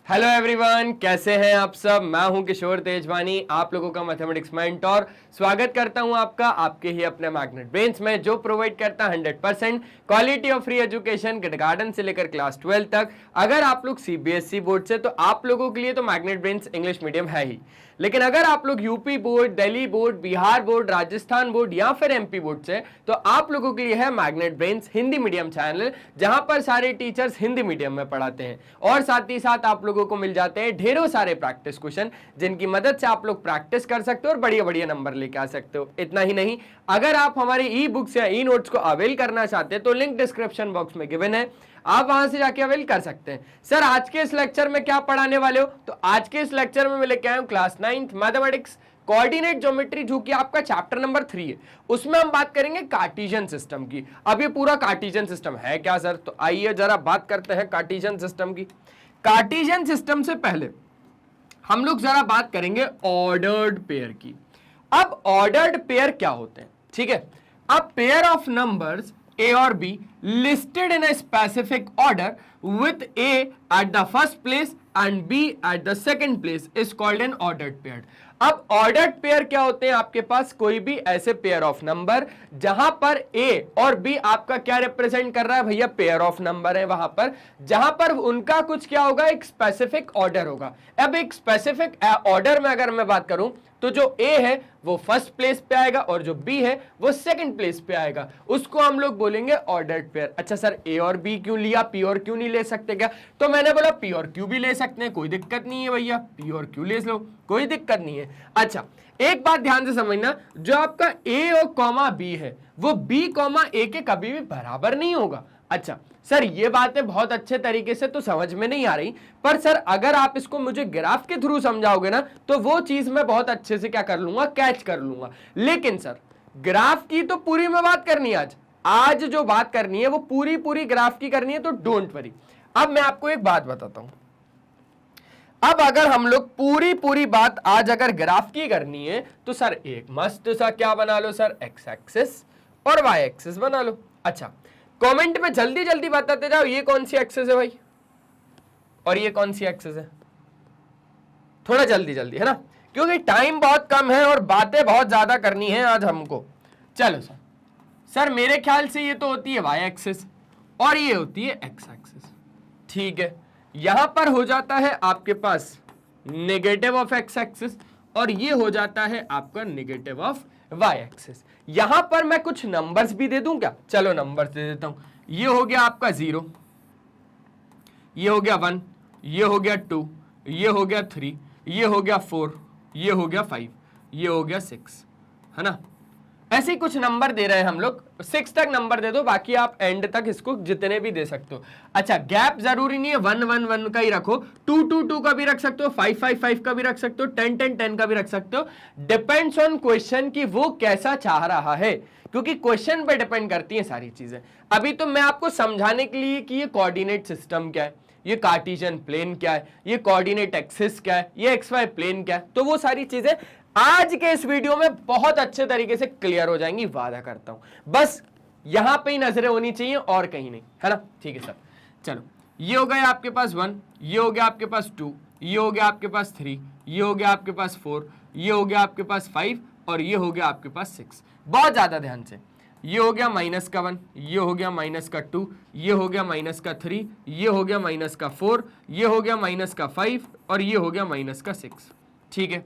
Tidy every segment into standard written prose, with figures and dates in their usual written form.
Hello everyone, कैसे हैं आप सब। मैं हूं किशोर तेजवानी, आप लोगों का मैथमेटिक्स मेंटर। स्वागत करता हूं आपका आपके ही अपने मैग्नेट ब्रेन्स में, जो प्रोवाइड करता है 100% quality of free education kindergarten से लेकर क्लास 12 तक। अगर आप लोग सीबीएसई बोर्ड से, तो आप लोगों के लिए तो मैग्नेट ब्रेन्स इंग्लिश मीडियम है ही, लेकिन अगर आप लोग UP board, Delhi board, Bihar board, Rajasthan board या फिर एमपी बोर्ड से, तो आप लोगों के लिए है magnet brains Hindi medium channel, जहां पर सारे टीचर्स हिंदी मीडियम में पढ़ाते हैं और साथ ही साथ आप लोगों को मिल जाते हैं ढेरों सारे प्रैक्टिस क्वेश्चन, जिनकी मदद से आप लोग प्रैक्टिस कर सकते हो और बढ़िया बढ़िया नंबर लेके आ सकते हो। इतना ही नहीं, अगर आप हमारे ई बुक्स या ई नोट्स को अवेल करना चाहते हैं तो लिंक डिस्क्रिप्शन बॉक्स में गिवन है, आप वहां से जाके अवेल कर सकते हैं। सर आज के इस लेक्चर में क्या पढ़ाने वाले हो? तो आज के इस लेक्चर में मैं लेके आया हूं class 9th mathematics coordinate geometry, जो कि आपका चैप्टर नंबर 3 है। उसमें हम बात करेंगे कार्टेशियन सिस्टम की। अब ये पूरा कार्टेशियन सिस्टम है क्या सर? तो आइए जरा बात करते हैं कार्टेशियन सिस्टम की। कार्टेशियन सिस्टम से पहले हम लोग जरा बात करेंगे ऑर्डर्ड पेयर की। अब ऑर्डर्ड पेयर क्या होते हैं, ठीक है। अब pair of numbers A or B listed in a specific order with A at the first place and B at the second place is called an ordered pair. अब ordered pair क्या होते हैं? आपके पास कोई भी ऐसे पेयर ऑफ नंबर जहां पर A और B आपका क्या रिप्रेजेंट कर रहा है भैया? पेयर ऑफ नंबर है वहां पर, जहां पर उनका कुछ क्या होगा? एक स्पेसिफिक ऑर्डर होगा। अब एक स्पेसिफिक ऑर्डर में अगर मैं बात करूं तो जो A है वो फर्स्ट प्लेस पे आएगा और जो B है वो सेकंड प्लेस पे आएगा, उसको हम लोग बोलेंगे ऑर्डर्ड पेयर। अच्छा सर, A और B क्यों लिया, P और Q नहीं ले सकते क्या? तो मैंने बोला P और Q भी ले सकते हैं, कोई दिक्कत नहीं है भैया, P और Q ले लो, कोई दिक्कत नहीं है। अच्छा, एक बात ध्यान से समझना, जो आपका A और कॉमा B है वो B कॉमा A के कभी भी बराबर नहीं होगा। अच्छा सर, ये बातें बहुत अच्छे तरीके से तो समझ में नहीं आ रही, पर सर अगर आप इसको मुझे ग्राफ के थ्रू समझाओगे ना, तो वो चीज मैं बहुत अच्छे से क्या कर लूंगा? कैच कर लूंगा। लेकिन सर ग्राफ की तो पूरी में बात करनी है आज जो बात करनी है वो पूरी पूरी ग्राफ की करनी है, तो डोंट वरी। अब मैं आपको एक बात बताता हूं। अब अगर हम लोग पूरी पूरी बात आज अगर ग्राफ की करनी है, तो सर एक मस्त सा क्या बना लो सर? एक्स एक्सिस और वाई एक्सिस बना लो। अच्छा, कमेंट में जल्दी जल्दी बताते जाओ, ये कौन सी एक्सिस है भाई और ये कौन सी एक्सिस है? थोड़ा जल्दी जल्दी, है ना, क्योंकि टाइम बहुत कम है और बातें बहुत ज्यादा करनी है आज हमको। चलो सर, सर मेरे ख्याल से ये तो होती है वाई एक्सिस और ये होती है एक्स एक्सिस, ठीक है। यहां पर हो जाता है आपके पास नेगेटिव ऑफ एक्स एक्सिस और ये हो जाता है आपका नेगेटिव ऑफ वाई एक्सिस। यहां पर मैं कुछ नंबर्स भी दे दूं क्या? चलो नंबर्स दे देता हूं। ये हो गया आपका 0, ये हो गया 1, ये हो गया 2, ये हो गया 3, ये हो गया 4, ये हो गया 5, ये हो गया 6, है ना। ऐसे ही कुछ नंबर दे रहे हैं हम लोग, 6 तक नंबर दे दो, बाकी आप एंड तक इसको जितने भी दे सकते हो। अच्छा, गैप जरूरी नहीं है 1 1 1 का ही रखो, 2 2 2 का भी रख सकते हो, 5 5 5 का भी रख सकते हो, 10 10 10 का भी रख सकते हो। डिपेंड्स ऑन क्वेश्चन की वो कैसा चाह रहा है, क्योंकि क्वेश्चन पे डिपेंड करती है सारी चीजें। अभी तो मैं आपको समझाने के लिए कि ये कोऑर्डिनेट सिस्टम क्या है, ये कार्टेशियन प्लेन क्या है, ये कोऑर्डिनेट एक्सिस क्या है, ये एक्स वाई प्लेन क्या है, तो वो सारी चीजें आज के इस वीडियो में बहुत अच्छे तरीके से क्लियर हो जाएंगी, वादा करता हूं। बस यहां पे ही नजरें होनी चाहिए और कहीं नहीं, है ना। ठीक है सर, चलो ये हो गया आपके पास 1, ये हो गया आपके पास 2, ये हो गया आपके पास 3, ये हो गया आपके पास 4, ये हो गया आपके पास 5 और ये हो गया आपके पास 6। बहुत ज्यादा ध्यान से, ये हो गया माइनस का 1, ये हो गया माइनस का 2, ये हो गया माइनस का 3, ये हो गया माइनस का 4, ये हो गया माइनस का 5 और ये हो गया माइनस का 6, ठीक है।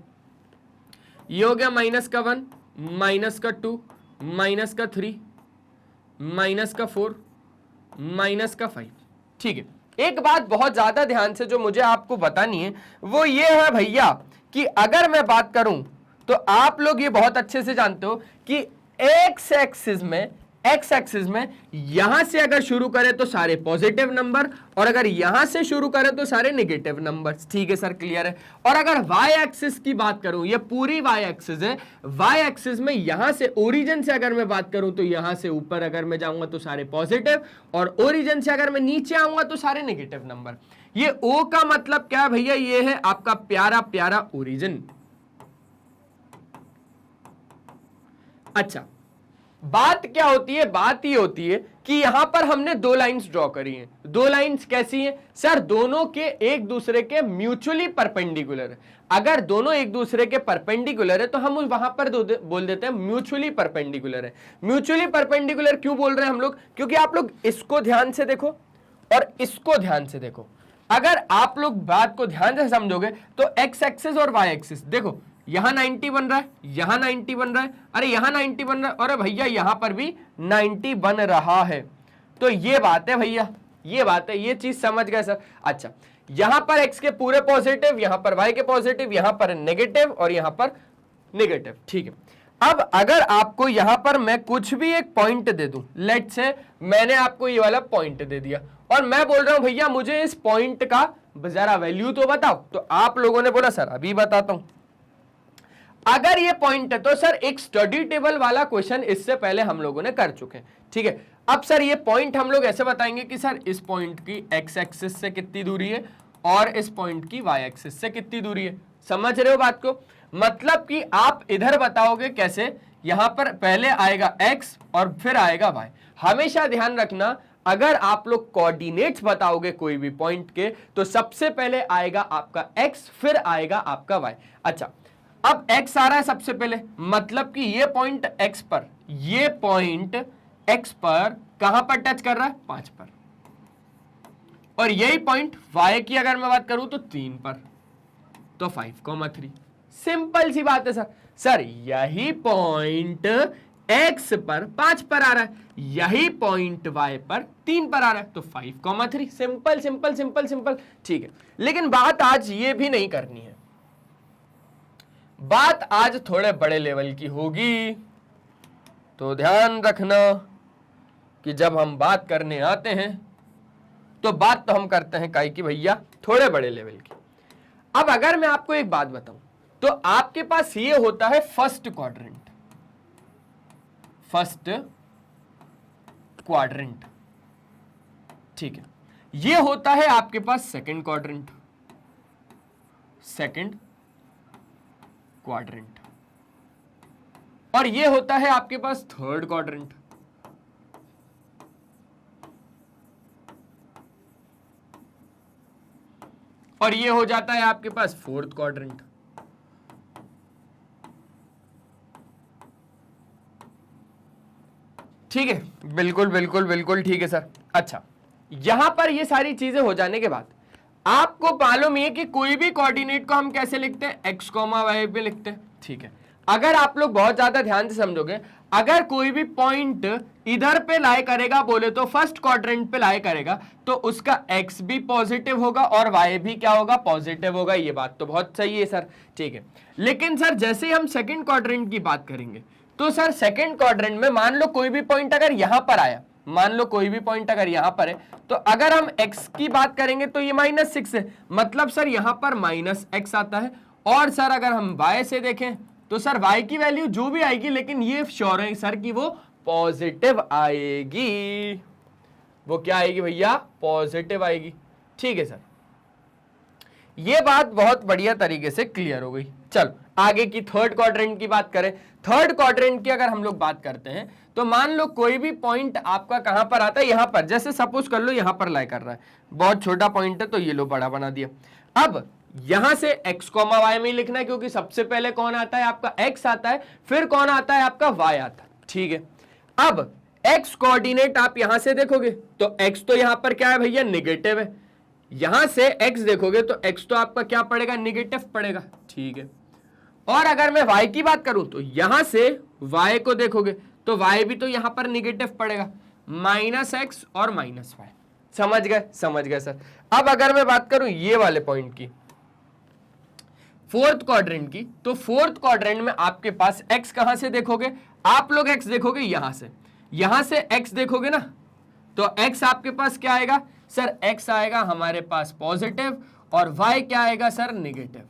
ये हो गया माइनस का 1, माइनस का 2, माइनस का 3, माइनस का 4, माइनस का 5, ठीक है। एक बात बहुत ज्यादा ध्यान से जो मुझे आपको बतानी है वो ये है भैया, कि अगर मैं बात करूं तो आप लोग ये बहुत अच्छे से जानते हो कि एक्स एक्सिस में यहां से अगर शुरू करें तो सारे पॉजिटिव नंबर और अगर यहां से शुरू करें तो सारे नेगेटिव नंबर्स, ठीक है सर, क्लियर है। और अगर वाई एक्सिस की बात करूं, ये पूरी वाई एक्सिस है, वाई एक्सिस में यहां से ओरिजिन से अगर मैं बात करूं तो यहां से ऊपर अगर मैं जाऊंगा तो सारे पॉजिटिव और ओरिजिन से अगर मैं नीचे आऊंगा तो सारे नेगेटिव नंबर। ये ओ का मतलब क्या है भैया? ये है आपका प्यारा प्यारा ओरिजिन। अच्छा, बात क्या होती है, बात ये होती है कि यहां पर हमने दो लाइंस ड्रॉ करी हैं। दो लाइंस कैसी हैं सर? दोनों के एक दूसरे के म्यूचुअली परपेंडिकुलर है। अगर दोनों एक दूसरे के परपेंडिकुलर है तो हम वहां पर बोल देते हैं म्यूचुअली परपेंडिकुलर है। म्यूचुअली परपेंडिकुलर क्यों बोल रहे हैं हम लोग? क्योंकि आप लोग इसको ध्यान से देखो और इसको ध्यान से देखो। अगर आप लोग बात को ध्यान से समझोगे तो एक्स एक्सिस और वाई एक्सिस देखो, यहां 90 बन रहा है, यहां 90 बन रहा है, अरे यहां 90 बन रहा है, अरे भैया यहां पर भी 90 बन रहा है। तो ये बात है भैया, ये बात है, ये चीज समझ गए सर? अच्छा, यहां पर x के पूरे पॉजिटिव, यहां पर y के पॉजिटिव, यहां पर नेगेटिव और यहां पर नेगेटिव, ठीक है। अब अगर आपको यहां पर मैं कुछ भी एक पॉइंट दे दूं, लेट से मैंने आपको ये वाला पॉइंट दे दिया और मैं बोल रहा हूं भैया मुझे इस पॉइंट का जरा वैल्यू तो बताओ, तो आप लोगों ने बोला सर अभी बताता हूं। अगर ये पॉइंट है तो सर एक स्टडी टेबल वाला क्वेश्चन इससे पहले हम लोगों ने कर चुके हैं, ठीक है। अब सर ये पॉइंट हम लोग ऐसे बताएंगे कि सर इस पॉइंट की एक्स एक्सिस से कितनी दूरी है और इस पॉइंट की वाई एक्सिस से कितनी दूरी है। समझ रहे हो बात को? मतलब कि आप इधर बताओगे कैसे, यहां पर पहले आएगा एक्स और फिर आएगा वाई। हमेशा ध्यान रखना, अगर आप लोग कोऑर्डिनेट्स बताओगे कोई भी पॉइंट के तो सबसे पहले आएगा आपका एक्स, फिर आएगा आपका वाई। अच्छा, अब x आ रहा है सबसे पहले, मतलब कि ये पॉइंट x पर, ये पॉइंट x पर कहां पर टच कर रहा है? 5 पर। और यही पॉइंट y की अगर मैं बात करूं तो 3 पर, तो 5,3। सिंपल सी बात है सर। सर यही पॉइंट x पर 5 पर आ रहा है, यही पॉइंट y पर 3 पर आ रहा है, तो 5,3। सिंपल सिंपल सिंपल सिंपल, ठीक है। लेकिन बात आज ये भी नहीं करनी है, बात आज थोड़े बड़े लेवल की होगी। तो ध्यान रखना कि जब हम बात करने आते हैं तो बात तो हम करते हैं काई की भैया थोड़े बड़े लेवल की। अब अगर मैं आपको एक बात बताऊं तो आपके पास ये होता है फर्स्ट क्वाड्रेंट, फर्स्ट क्वाड्रेंट, ठीक है। ये होता है आपके पास सेकंड क्वाड्रेंट, सेकंड क्वाड्रेंट, और ये होता है आपके पास थर्ड क्वाड्रेंट, और ये हो जाता है आपके पास फोर्थ क्वाड्रेंट। ठीक है, बिल्कुल बिल्कुल बिल्कुल ठीक है सर। अच्छा, यहां पर ये सारी चीजें हो जाने के बाद आपको मालूम है कि कोई भी कोऑर्डिनेट को हम कैसे लिखते हैं? x, y पे लिखते हैं, ठीक है। अगर आप लोग बहुत ज्यादा ध्यान से समझोगे, अगर कोई भी पॉइंट इधर पे लाई करेगा बोले तो फर्स्ट क्वाड्रेंट पे लाई करेगा तो उसका x भी पॉजिटिव होगा और y भी क्या होगा? पॉजिटिव होगा। ये बात तो बहुत सही है सर, ठीक है। लेकिन सर जैसे हम सेकंड क्वाड्रेंट की बात करेंगे तो सर सेकंड क्वाड्रेंट में मान लो कोई भी पॉइंट अगर यहां पर आया, मान लो कोई भी पॉइंट अगर यहां पर है तो अगर हम x की बात करेंगे तो ये -6 है, मतलब सर यहां पर -x आता है। और सर अगर हम y से देखें तो सर y की वैल्यू जो भी आएगी, लेकिन ये श्योर है सर कि वो पॉजिटिव आएगी। वो क्या आएगी भैया? पॉजिटिव आएगी, ठीक है सर। ये बात बहुत बढ़िया तरीके से क्लियर हो गई। चलो आगे की थर्ड क्वाड्रेंट की बात करें। थर्ड क्वाड्रेंट की अगर हम लोग बात करते हैं तो मान लो कोई भी पॉइंट आपका कहां पर आता है? यहां पर, जैसे सपोज कर लो यहां पर लाई कर रहा है, बहुत छोटा पॉइंट है तो ये लो बड़ा बना दिया। अब यहां से x, y में ही लिखना है क्योंकि सबसे पहले कौन आता है? आपका x आता है, फिर कौन आता है? आपका y आता है, ठीक है। अब x कोऑर्डिनेट आप यहां से देखोगे तो x तो यहां पर क्या है भैया? नेगेटिव है। यहां से x देखोगे तो x तो आपका क्या पड़ेगा? नेगेटिव पड़ेगा, ठीक है। और अगर मैं y की बात करूं तो यहां से y को देखोगे तो y भी तो यहां पर नेगेटिव पड़ेगा, -x और -y। समझ गए? समझ गए सर। अब अगर मैं बात करूं ये वाले पॉइंट की, फोर्थ क्वाड्रेंट की, तो फोर्थ क्वाड्रेंट में आपके पास x कहां से देखोगे? आप लोग x देखोगे यहां से x देखोगे ना, तो x आपके पास क्या आएगा? सर x आएगा हमारे पास पॉजिटिव और y क्या आएगा? Sir negative.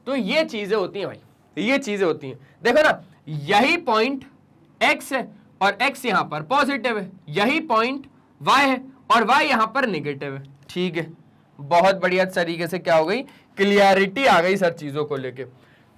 तो ये चीजें होती हैं भाई, ये चीजें होती हैं। देखो ना, यही पॉइंट x है और x यहां पर पॉजिटिव है, यही पॉइंट y है और y यहां पर नेगेटिव है, ठीक है। बहुत बढ़िया तरीके से क्या हो गई? क्लियरिटी आ गई सर चीजों को लेके।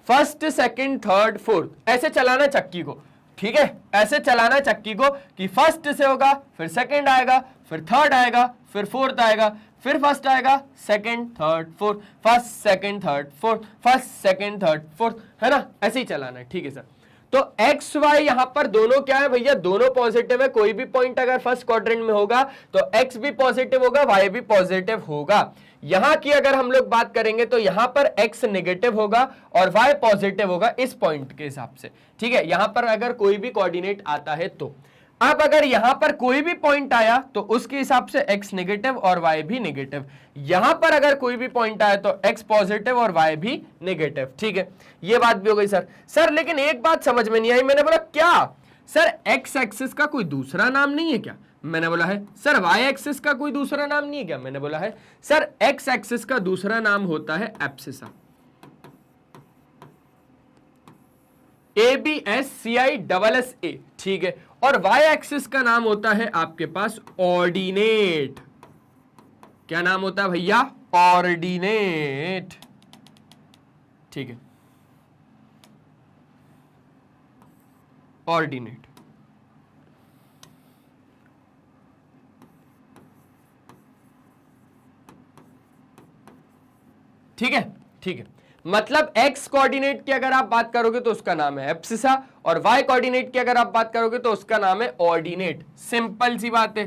फर्स्ट, सेकंड, थर्ड, फोर्थ, ऐसे चलाना चक्की को। ठीक है, ऐसे चलाना चक्की को कि फर्स्ट से होगा, फिर सेकंड आएगा, फिर थर्ड आएगा, फिर फोर्थ आएगा, फिर फर्स्ट आएगा, second third fourth, first second third fourth, first second third fourth, है ना, ऐसे ही चलाना है। ठीक है सर, तो एक्स वाई यहां पर दोनों क्या है भैया, दोनों पॉजिटिव है। कोई भी पॉइंट अगर फर्स्ट क्वाड्रेंट में होगा तो एक्स भी पॉजिटिव होगा, वाई भी पॉजिटिव होगा। यहां की अगर हम लोग बात करेंगे तो यहां पर एक्स नेगेटिव होगा और वाई पॉजिटिव होगा इस पॉइंट के हिसाब से। ठीक है, यहां पर अगर कोई भी कोऑर्डिनेट आता है तो अब अगर यहां पर कोई भी पॉइंट आया तो उसके हिसाब से x नेगेटिव और y भी नेगेटिव। यहां पर अगर कोई भी पॉइंट आया तो x पॉजिटिव और y भी नेगेटिव। ठीक है, ये बात भी हो गई सर लेकिन एक बात समझ में नहीं आई। मैंने बोला क्या सर x एक्सिस का कोई दूसरा नाम नहीं है क्या? मैंने बोला है। सर y एक्सिस का कोई दूसरा नाम नहीं है क्या? मैंने बोला है। सर x एक्सिस का दूसरा नाम होता है एब्सिसा, ABSCISSA। ठीक है, और y एक्सिस का नाम होता है आपके पास ऑर्डिनेट। क्या नाम होता है भैया? ऑर्डिनेट। ठीक है, ऑर्डिनेट। ठीक है, ठीक है, मतलब x कोऑर्डिनेट की अगर आप बात करोगे तो उसका नाम है एब्सिसा और y कोऑर्डिनेट की अगर आप बात करोगे तो उसका नाम है ऑर्डिनेट। सिंपल सी बात है,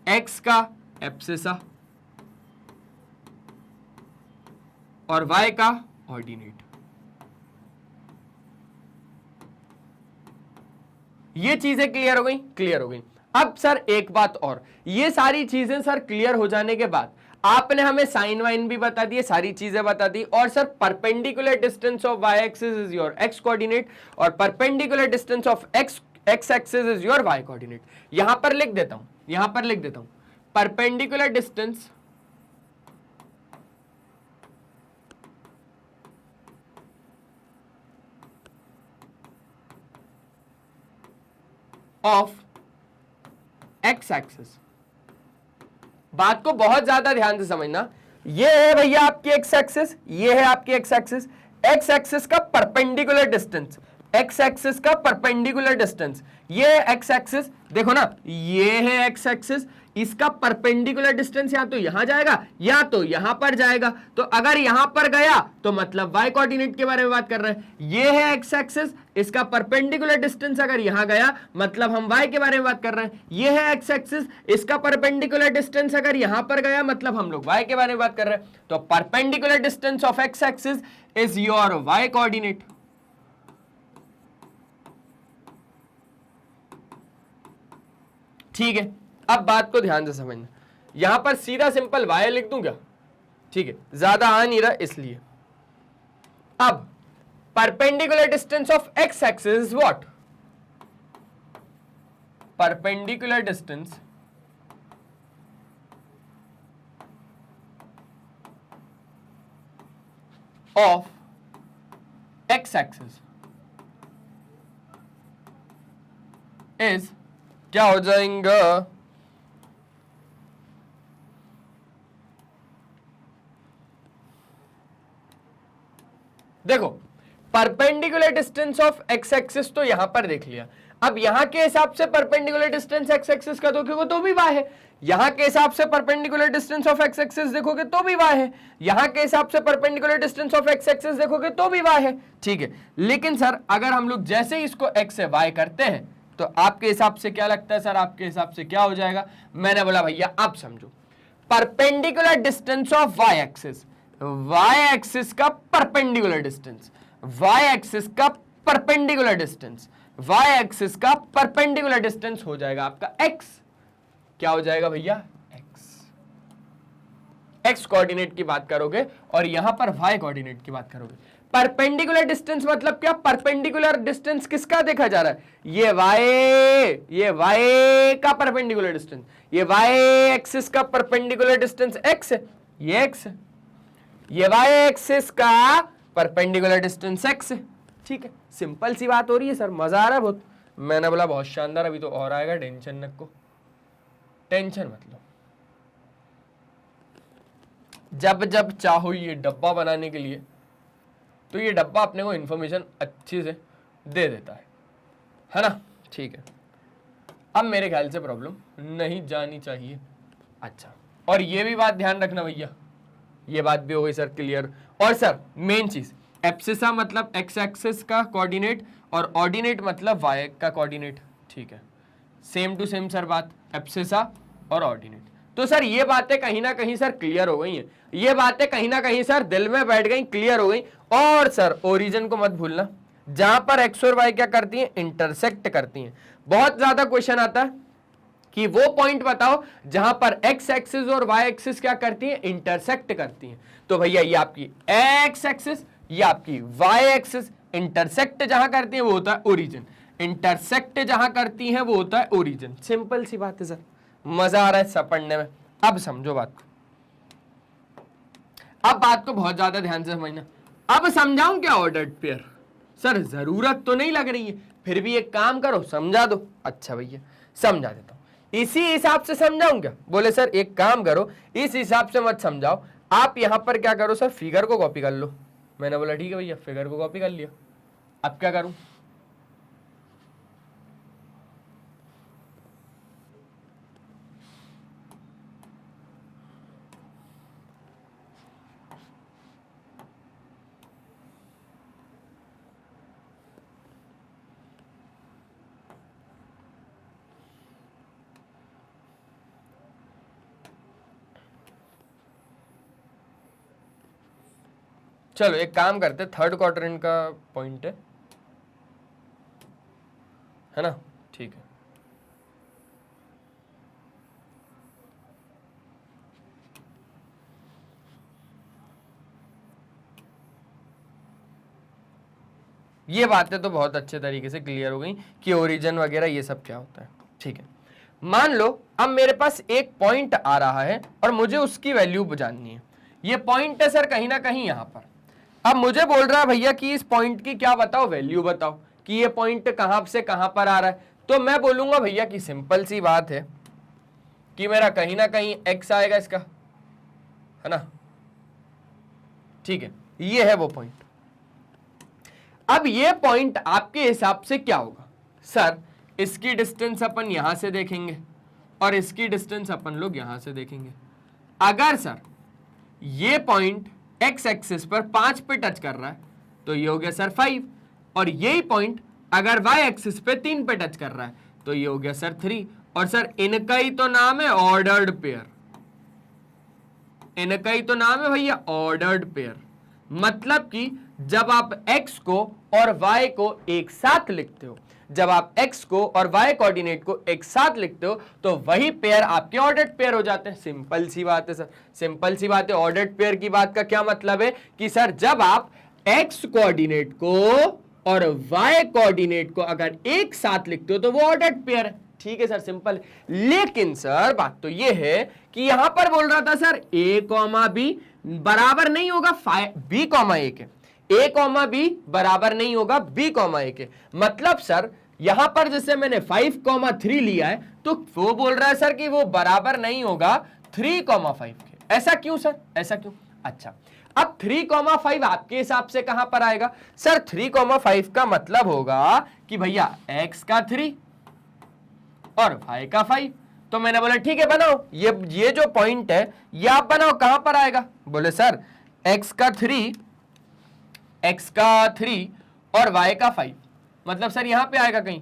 x का एब्सिसा और y का ऑर्डिनेट। ये चीजें क्लियर हो गई? क्लियर हो गई। अब सर एक बात और, ये सारी चीजें सर क्लियर हो जाने के बाद आपने हमें साइन वाइन भी बता दिए, सारी चीजें बता दी, और sir perpendicular distance of y axis is your x coordinate और perpendicular distance of x axis is your y coordinate. यहां पर लिख देता हूं, यहां पर लिख देता हूं perpendicular distance of x axis. बात को बहुत ज्यादा ध्यान से समझना। ये है भैया आपकी x एक्सिस, ये है आपकी x एक्सिस। x एक्सिस का परपेंडिकुलर डिस्टेंस, x एक्सिस का परपेंडिकुलर डिस्टेंस, ये है x एक्सिस। देखो ना, ये है x एक्सिस, इसका परपेंडिकुलर डिस्टेंस या तो यहां जाएगा या तो यहां पर जाएगा। तो अगर यहां पर गया तो मतलब y कोऑर्डिनेट के बारे में बात कर रहे हैं। ये है x एक्सिस, इसका परपेंडिकुलर डिस्टेंस अगर यहां गया मतलब हम y के बारे में बात कर रहे हैं। ये है x एक्सिस, इसका परपेंडिकुलर डिस्टेंस अगर यहां पर गया मतलब हम लोग y के बारे में बात कर रहे हैं। तो perpendicular distance of x axis is your y coordinate. ठीक है, अब बात को ध्यान से समझना। यहां पर सीधा सिंपल y लिख दूं क्या? ठीक है, ज्यादा आ नहीं रहा इसलिए। अब perpendicular distance of x axis is what? Perpendicular distance of x axis is क्या हो जाएगा? देखो, perpendicular distance of x axis तो यहां पर देख लिया। अब यहां के हिसाब से परपेंडिकुलर डिस्टेंस x एक्सिस का देखोगे तो भी y है, यहां के हिसाब से perpendicular distance of x axis देखोगे तो भी y है, यहां के हिसाब से perpendicular distance of x axis देखोगे तो भी y है। ठीक है, लेकिन सर अगर हम लोग जैसे ही इसको x से y करते हैं तो आपके हिसाब से क्या लगता है सर? आपके हिसाब से क्या हो जाएगा? मैंने बोला भैया अब समझो, perpendicular distance of y axis, y axis का परपेंडिकुलर डिस्टेंस, y एक्सिस का परपेंडिकुलर डिस्टेंस, y एक्सिस का परपेंडिकुलर डिस्टेंस हो जाएगा आपका x। क्या हो जाएगा भैया? x कोऑर्डिनेट की बात करोगे और यहां पर y कोऑर्डिनेट की बात करोगे। परपेंडिकुलर डिस्टेंस मतलब क्या? परपेंडिकुलर डिस्टेंस किसका देखा जा रहा है? ये y का परपेंडिकुलर डिस्टेंस, ये y एक्सिस का परपेंडिकुलर डिस्टेंस x है, ये x है, ये y एक्सिस का परपेंडिकुलर डिस्टेंस x है। ठीक है, सिंपल सी बात हो रही है सर, मजा आ रहा है बहुत। मैंने बोला बहुत शानदार, अभी तो और आएगा, टेंशन न को, टेंशन मत लो। जब जब चाहो ये डब्बा बनाने के लिए तो ये डब्बा अपने को इंफॉर्मेशन अच्छी से दे देता है ना। ठीक है, अब मेरे ख्याल से प्रॉब्लम नहीं जानी चाहिए। अच्छा, और ये भी बात ध्यान रखना भैया, ये बात भी हो गई सर क्लियर। और सर मेन चीज, एब्सिसा मतलब एक्स एक्सिस का कोऑर्डिनेट और ऑर्डिनेट मतलब वाई का कोऑर्डिनेट। ठीक है, सेम टू सेम सर बात, एब्सिसा और ऑर्डिनेट। तो सर ये बातें कहीं ना कहीं सर क्लियर हो गई हैं, ये बातें कहीं ना कहीं सर दिल में बैठ गई, क्लियर हो गई। और सर ओरिजिन को मत भूलना, जहां पर एक्स और वाई क्या करती हैं, इंटरसेक्ट करती हैं। बहुत ज्यादा क्वेश्चन आता है कि वो पॉइंट बताओ जहां पर एक्स एक्सिस और वाई एक्सिस क्या करती हैं, इंटरसेक्ट करती हैं। तो भैया ये आपकी एक्स एक्सिस, ये आपकी वाई एक्सिस, इंटरसेक्ट जहां करती है वो होता है ओरिजिन, इंटरसेक्ट जहां करती है वो होता है ओरिजिन। सिंपल सी बात है सर, मजा आ रहा है सब पढ़ने में। अब समझो बात को, अब बात को बहुत ज्यादा ध्यान से समझना। अब समझाऊं क्या ऑर्डर्ड पेयर? सर जरूरत तो नहीं लग रही है, फिर भी एक काम करो समझा दो। अच्छा भैया समझा देता हूं, इसी हिसाब से समझाऊं क्या? बोले सर एक काम करो, इस हिसाब से मत समझाओ, आप यहां पर क्या करो सर, फिगर को कॉपी कर लो। मैंने बोला ठीक है भैया, फिगर को कॉपी कर लिया। अब क्या करूं? चलो एक काम करते, थर्ड क्वाड्रेंट का पॉइंट है ना? ठीक है, ये बातें तो बहुत अच्छे तरीके से क्लियर हो गई कि ओरिजिन वगैरह ये सब क्या होता है। ठीक है, मान लो अब मेरे पास एक पॉइंट आ रहा है और मुझे उसकी वैल्यू जाननी है। ये पॉइंट है सर कहीं ना कहीं यहां पर। अब मुझे बोल रहा है भैया कि इस पॉइंट की क्या बताओ, वैल्यू बताओ कि ये पॉइंट कहां से कहां पर आ रहा है। तो मैं बोलूंगा भैया कि सिंपल सी बात है कि मेरा कहीं ना कहीं एक्स आएगा इसका, है ना? ठीक है, ये है वो पॉइंट। अब ये पॉइंट आपके हिसाब से क्या होगा? सर इसकी डिस्टेंस अपन यहां से देखेंगे और इसकी डिस्टेंस अपन लोग यहां से देखेंगे। अगर सर ये पॉइंट एक्स एक्सिस पर 5 पे टच कर रहा है तो ये हो गया सर 5, और यही पॉइंट अगर वाई एक्सिस पे 3 पे टच कर रहा है तो ये हो गया सर 3। और सर इनका ही तो नाम है ऑर्डर्ड पेयर, इनका ही तो नाम है भैया ऑर्डर्ड पेयर। मतलब कि जब आप x को और y को एक साथ लिखते हो, जब आप x को और y कोऑर्डिनेट को एक साथ लिखते हो तो वही पेयर आपके ऑर्डर्ड पेयर हो जाते हैं। सिंपल सी बात है सर, सिंपल सी बात है। ऑर्डर्ड पेयर की बात का क्या मतलब है कि सर जब आप x कोऑर्डिनेट को और y कोऑर्डिनेट को अगर एक साथ लिखते हो तो वो ऑर्डर्ड पेयर है। ठीक है सर, सिंपल है। लेकिन सर बात तो ये है कि यहां पर बोल रहा था सर a कॉमा b बराबर नहीं होगा b कॉमा a के, a कॉमा b बराबर नहीं होगा b कॉमा a के। मतलब सर यहां पर जैसे मैंने 5 कॉमा 3 लिया है तो वो बोल रहा है सर कि वो बराबर नहीं होगा 3 कॉमा 5 के। ऐसा क्यों सर, ऐसा क्यों? अच्छा, अब 3 कॉमा 5 आपके हिसाब से कहां पर आएगा? सर 3 कॉमा 5 का मतलब होगा कि भैया x का 3 और y का 5। तो मैंने बोला ठीक है बनाओ, ये जो पॉइंट है ये आप बनाओ, कहां पर आएगा? बोले सर x का 3 और y का 5, मतलब सर यहां पे आएगा कहीं,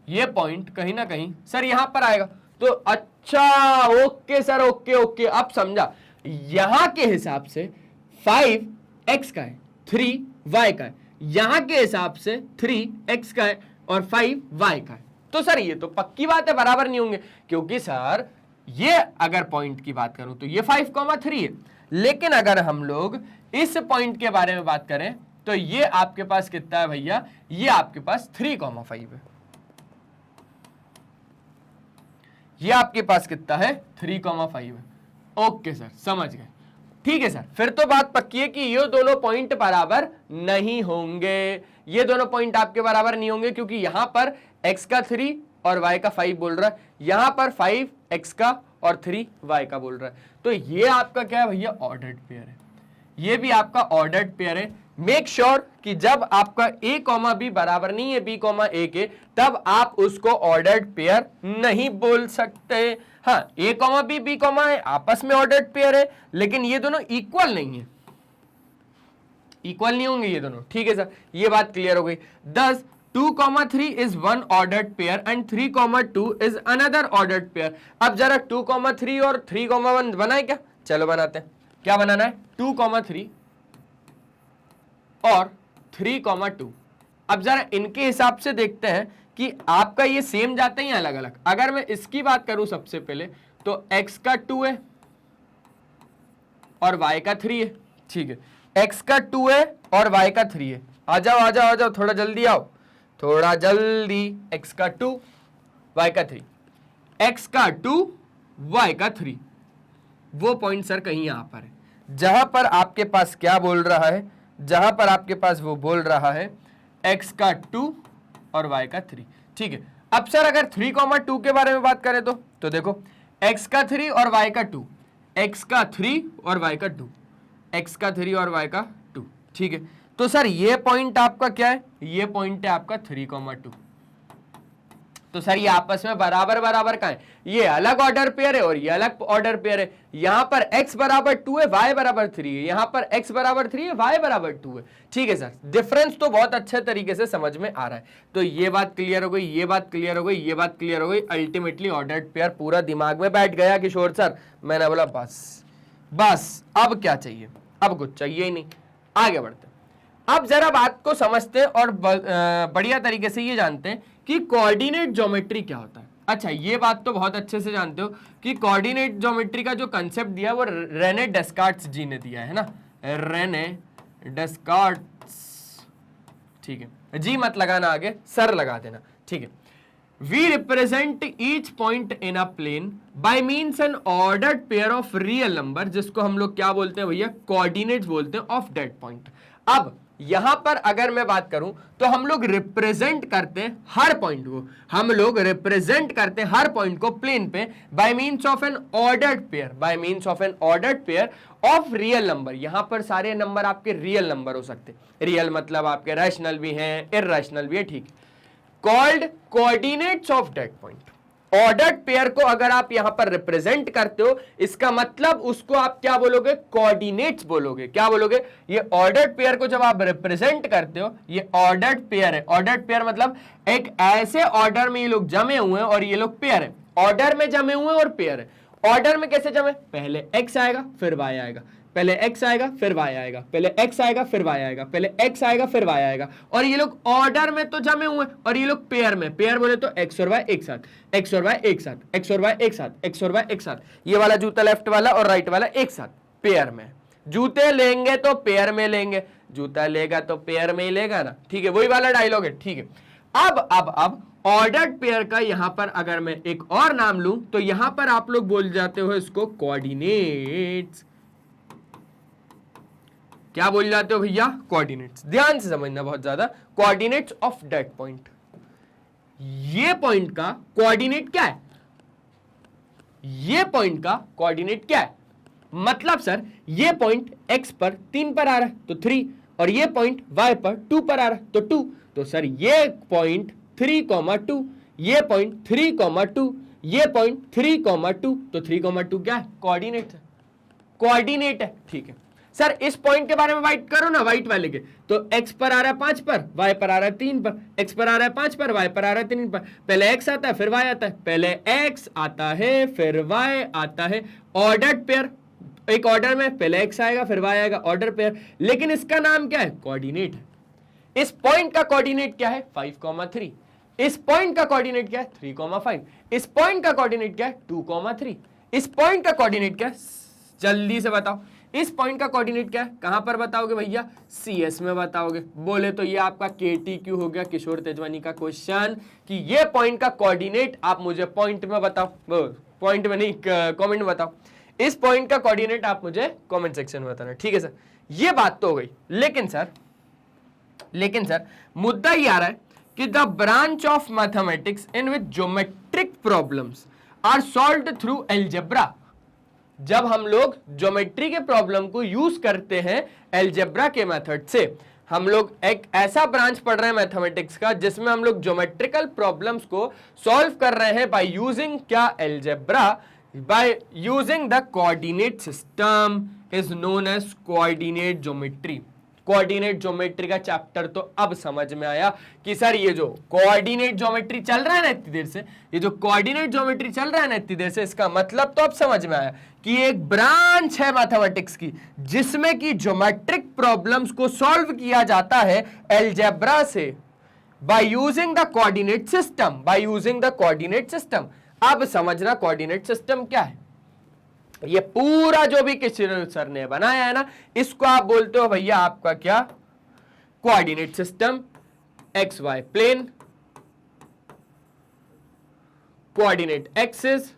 ये पॉइंट कहीं ना कहीं सर यहां पर आएगा। तो अच्छा ओके सर, ओके ओके, अब समझा। यहां के हिसाब से 5 x का है, 3 y का है, यहां के हिसाब से 3 x का है और 5 y का है। तो सर ये तो पक्की बात है बराबर नहीं होंगे, क्योंकि सर ये अगर पॉइंट की बात करूं तो ये 5,3 है, लेकिन अगर हम लोग इस पॉइंट के बारे में बात करें तो ये आपके पास कितना है भैया? ये आपके पास 3,5 है। ये आपके पास कितना है? 3,5 है। ओके सर, समझ गए। ठीक है सर, फिर तो बात पक्की है कि ये दोनों पॉइंट बराबर नहीं होंगे, ये दोनों पॉइंट आपके बराबर नहीं होंगे, क्योंकि यहां पर x का 3 और y का 5 बोल रहा है, यहां पर 5 x का और 3 y का बोल रहा है। तो ये आपका क्या है भैया? ऑर्डर्ड पेयर है। ये भी आपका ऑर्डर्ड पेयर है, मेक श्योर कि जब आपका a कॉमा बी बराबर नहीं है b कॉमा a के, तब आप उसको ऑर्डर्ड पेयर नहीं बोल सकते। हाँ, a comma B b comma a आपस में ऑर्डर्ड पेयर है, लेकिन ये दोनों इक्वल नहीं है, इक्वल नहीं होंगे ये दोनों। ठीक है सर, ये बात क्लियर हो गई। 10 2,3 is one ordered pair and 3,2 is another ordered pair. अब जरा 2,3 और 3,1 बनाए क्या? चलो बनाते हैं। क्या बनाना है? 2,3 और 3,2। अब जरा इनके हिसाब से देखते हैं कि आपका ये सेम जाते हैं अलग अलग। अगर मैं इसकी बात करूं सबसे पहले, तो x का 2 है और y का 3 है। ठीक है, x का 2 है और y का 3 है। आ जाओ आ जाओ आ जाओ, थोड़ा जल्दी आओ, थोड़ा जल्दी। x का 2 y का 3, x का 2 y का 3। वो पॉइंट सर कहीं यहां पर है जहां पर आपके पास क्या बोल रहा है, जहां पर आपके पास वो बोल रहा है x का 2 और y का 3। ठीक है, अब सर अगर 3,2 के बारे में बात करें तो देखो x का 3 और y का 2, x का 3 और y का 2, x का 3 और y का 2। ठीक है, तो सर ये पॉइंट आपका क्या है? ये पॉइंट है आपका 3,2। तो सर ये आपस में बराबर बराबर का है, ये अलग ऑर्डर पेयर है और ये अलग ऑर्डर पेयर है। यहां पर x बराबर 2 है, y बराबर 3 है, यहां पर x बराबर 3 है, y बराबर 2 है। ठीक है सर, डिफरेंस तो बहुत अच्छे तरीके से समझ में आ रहा है। तो ये बात क्लियर हो गई, ये बात क्लियर हो गई, ये बात क्लियर हो गई। अल्टीमेटली ऑर्डर्ड पेयर पूरा दिमाग में बैठ गया किशोर सर। मैंने बोला बस अब क्या चाहिए? अब कुछ चाहिए ही नहीं, आगे बढ़ते। अब जरा बात को समझते हैं और बढ़िया तरीके से ये जानते हैं कि कोऑर्डिनेट ज्योमेट्री क्या होता है। अच्छा, ये बात तो बहुत अच्छे से जानते हो कि कोऑर्डिनेट ज्योमेट्री का जो कंसेप्ट दिया वो रेने डेस्कार्ट्स जी ने दिया है ना, रेने डेस्कार्ट्स। ठीक है, जी मत लगाना आगे, सर लगा देना। ठीक है, we represent each point in a plane by means an ordered pair of real number, जिसको हम लोग क्या बोलते हैं भैया? कोऑर्डिनेट्स बोलते हैं ऑफ दैट पॉइंट। अब यहां पर अगर मैं बात करूं तो हम लोग रिप्रेजेंट करते हैं हर पॉइंट को, हम लोग रिप्रेजेंट करते हैं हर पॉइंट को प्लेन पे bye means of N ordered pair, bye means of N ordered pair of real number. यहां पर सारे नंबर आपके रियल नंबर हो सकते हैं। रियल मतलब आपके रैशनल भी हैं, इररेशनल भी है। ठीक, called coordinates of that point. Ordered pair को अगर आप यहां पर रिप्रेजेंट करते हो, इसका मतलब उसको आप क्या बोलोगे? कोऑर्डिनेट्स बोलोगे। क्या बोलोगे? ये ऑर्डर्ड पेयर को जब आप रिप्रेजेंट करते हो, ये ऑर्डर्ड पेयर है। ऑर्डर्ड पेयर मतलब एक ऐसे ऑर्डर में ये लोग जमे हुए हैं और ये लोग पेयर है। ऑर्डर में जमे हुए और पेयर है। ऑर्डर में कैसे जमे? पहले x आएगा फिर y आएगा, पहले x आएगा फिर y आएगा, पहले x आएगा फिर y आएगा, पहले x आएगा फिर y आएगा। और ये लोग ऑर्डर में तो जमे हुए और ये लोग पेयर में। पेयर बोले तो x और y एक साथ, x और y एक साथ, x और y एक साथ, x और y एक साथ। ये वाला जूता लेफ्ट वाला और राइट वाला एक साथ पेयर में। जूते लेंगे तो पेयर में लेंगे, जूता लेगा तो पेयर में ही लेगा ना। ठीक है, वही वाला डायलॉग है। ठीक है, अब ऑर्डर्ड पेयर का यहां पर अगर मैं एक और नाम लूं तो यहां पर आप लोग बोल जाते हो इसको कोऑर्डिनेट्स। क्या बोल जाते हो भैया? कोऑर्डिनेट्स। ध्यान से समझना बहुत ज्यादा, कोऑर्डिनेट्स ऑफ दैट पॉइंट। ये पॉइंट का कोऑर्डिनेट क्या है? ये पॉइंट का कोऑर्डिनेट क्या है? मतलब सर ये पॉइंट x पर 3 पर आ रहा है तो 3, और ये पॉइंट y पर 2 पर आ रहा है तो 2। तो सर ये पॉइंट 3,2, ये पॉइंट 3,2, ये पॉइंट 3,2, तो 3,2 क्या है? कोऑर्डिनेट है, कोऑर्डिनेट है। ठीक है सर, इस पॉइंट के बारे में वाइट करो ना, वाइट वाले के। तो x पर आ रहा है 5 पर, y पर आ रहा है 3 पर, x पर आ रहा है 5 पर, y पर आ रहा है 3 पर। पहले x आता है फिर y आता है, पहले x आता है फिर y आता है। ऑर्डर्ड पेयर, एक ऑर्डर में पहले x आएगा फिर y आएगा, ऑर्डर पेयर। लेकिन इसका नाम क्या है? कोऑर्डिनेट है। इस पॉइंट का कोऑर्डिनेट क्या है? 5,3। इस पॉइंट का कोऑर्डिनेट क्या है? 3,5। इस पॉइंट का कोऑर्डिनेट क्या है? 2,3। इस पॉइंट का कोऑर्डिनेट क्या है? जल्दी से बताओ, इस पॉइंट का कोऑर्डिनेट क्या है? कहां पर बताओगे भैया? CS में बताओगे। बोले तो ये आपका KTQ हो गया, किशोर तेजवानी का क्वेश्चन, कि ये पॉइंट का कोऑर्डिनेट आप मुझे पॉइंट में बताओ, पॉइंट में नहीं, कमेंट में बताओ। इस पॉइंट का कोऑर्डिनेट आप मुझे कमेंट सेक्शन में बताना। ठीक है सर, ये बात तो हो गई। लेकिन सर मुद्दा ये आ रहा है कि the branch of mathematics in which geometric problems are solved through algebra. जब हम लोग ज्योमेट्री के प्रॉब्लम को यूज करते हैं अलजेब्रा के मेथड से, हम लोग एक ऐसा ब्रांच पढ़ रहे हैं मैथमेटिक्स का जिसमें हम लोग ज्योमेट्रिकल प्रॉब्लम्स को सॉल्व कर रहे हैं बाय यूजिंग क्या, algebra, by using the coordinate system is known as coordinate geometry. Coordinate geometry का चैप्टर तो अब समझ में आया कि सर ये जो कोऑर्डिनेट ज्योमेट्री चल रहा है ना इतनी देर से, ये जो कोऑर्डिनेट ज्योमेट्री चल रहा है ना इतनी देर से, इसका मतलब तो अब समझ में आया कि एक ब्रांच है मैथमेटिक्स की जिसमें कि ज्योमेट्रिक प्रॉब्लम्स को सॉल्व किया जाता है अलजेब्रा से bye using the coordinate system, bye using the coordinate system. अब समझना कोऑर्डिनेट सिस्टम क्या है। ये पूरा जो भी किसी सर ने बनाया है ना, इसको आप बोलते हो भैया आपका क्या, coordinate system, X Y plane, coordinate axis,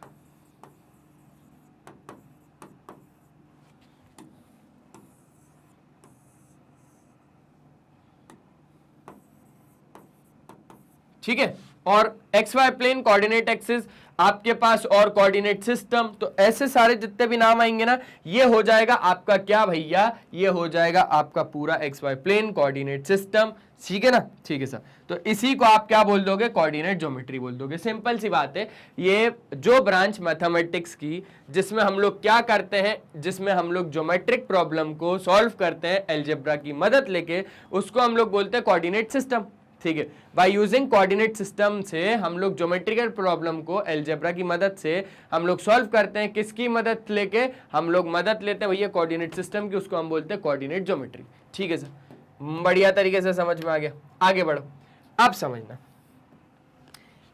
ठीक है, और X Y plane, coordinate axis आपके पास, और कोऑर्डिनेट सिस्टम। तो ऐसे सारे जितने भी नाम आएंगे ना, ये हो जाएगा आपका क्या भैया, ये हो जाएगा आपका पूरा X Y plane, coordinate system. ठीक है ना, ठीक है सर। तो इसी को आप क्या बोल दोगे, कोऑर्डिनेट ज्योमेट्री बोल दोगे। सिंपल सी बात है। ये जो ब्रांच मैथमेटिक्स की जिसमें हम लोग क्या करते हैं, जिसमें हम लोग ज्योमेट्रिक प्रॉब्लम को सॉल्व करते हैं अलजेब्रा की मदद लेके, उसको हम लोग बोलते हैं कोऑर्डिनेट सिस्टम। ठीक है, बाय यूजिंग कोऑर्डिनेट सिस्टम से हम लोग ज्योमेट्रिकल प्रॉब्लम को अलजेब्रा की मदद से हम लोग सॉल्व करते हैं। किसकी मदद लेके, हम लोग मदद लेते हैं भैया कोऑर्डिनेट सिस्टम की, उसको हम बोलते हैं कोऑर्डिनेट ज्योमेट्री। ठीक है सर, बढ़िया तरीके से समझ में आ गया। आगे बढ़ो, अब समझना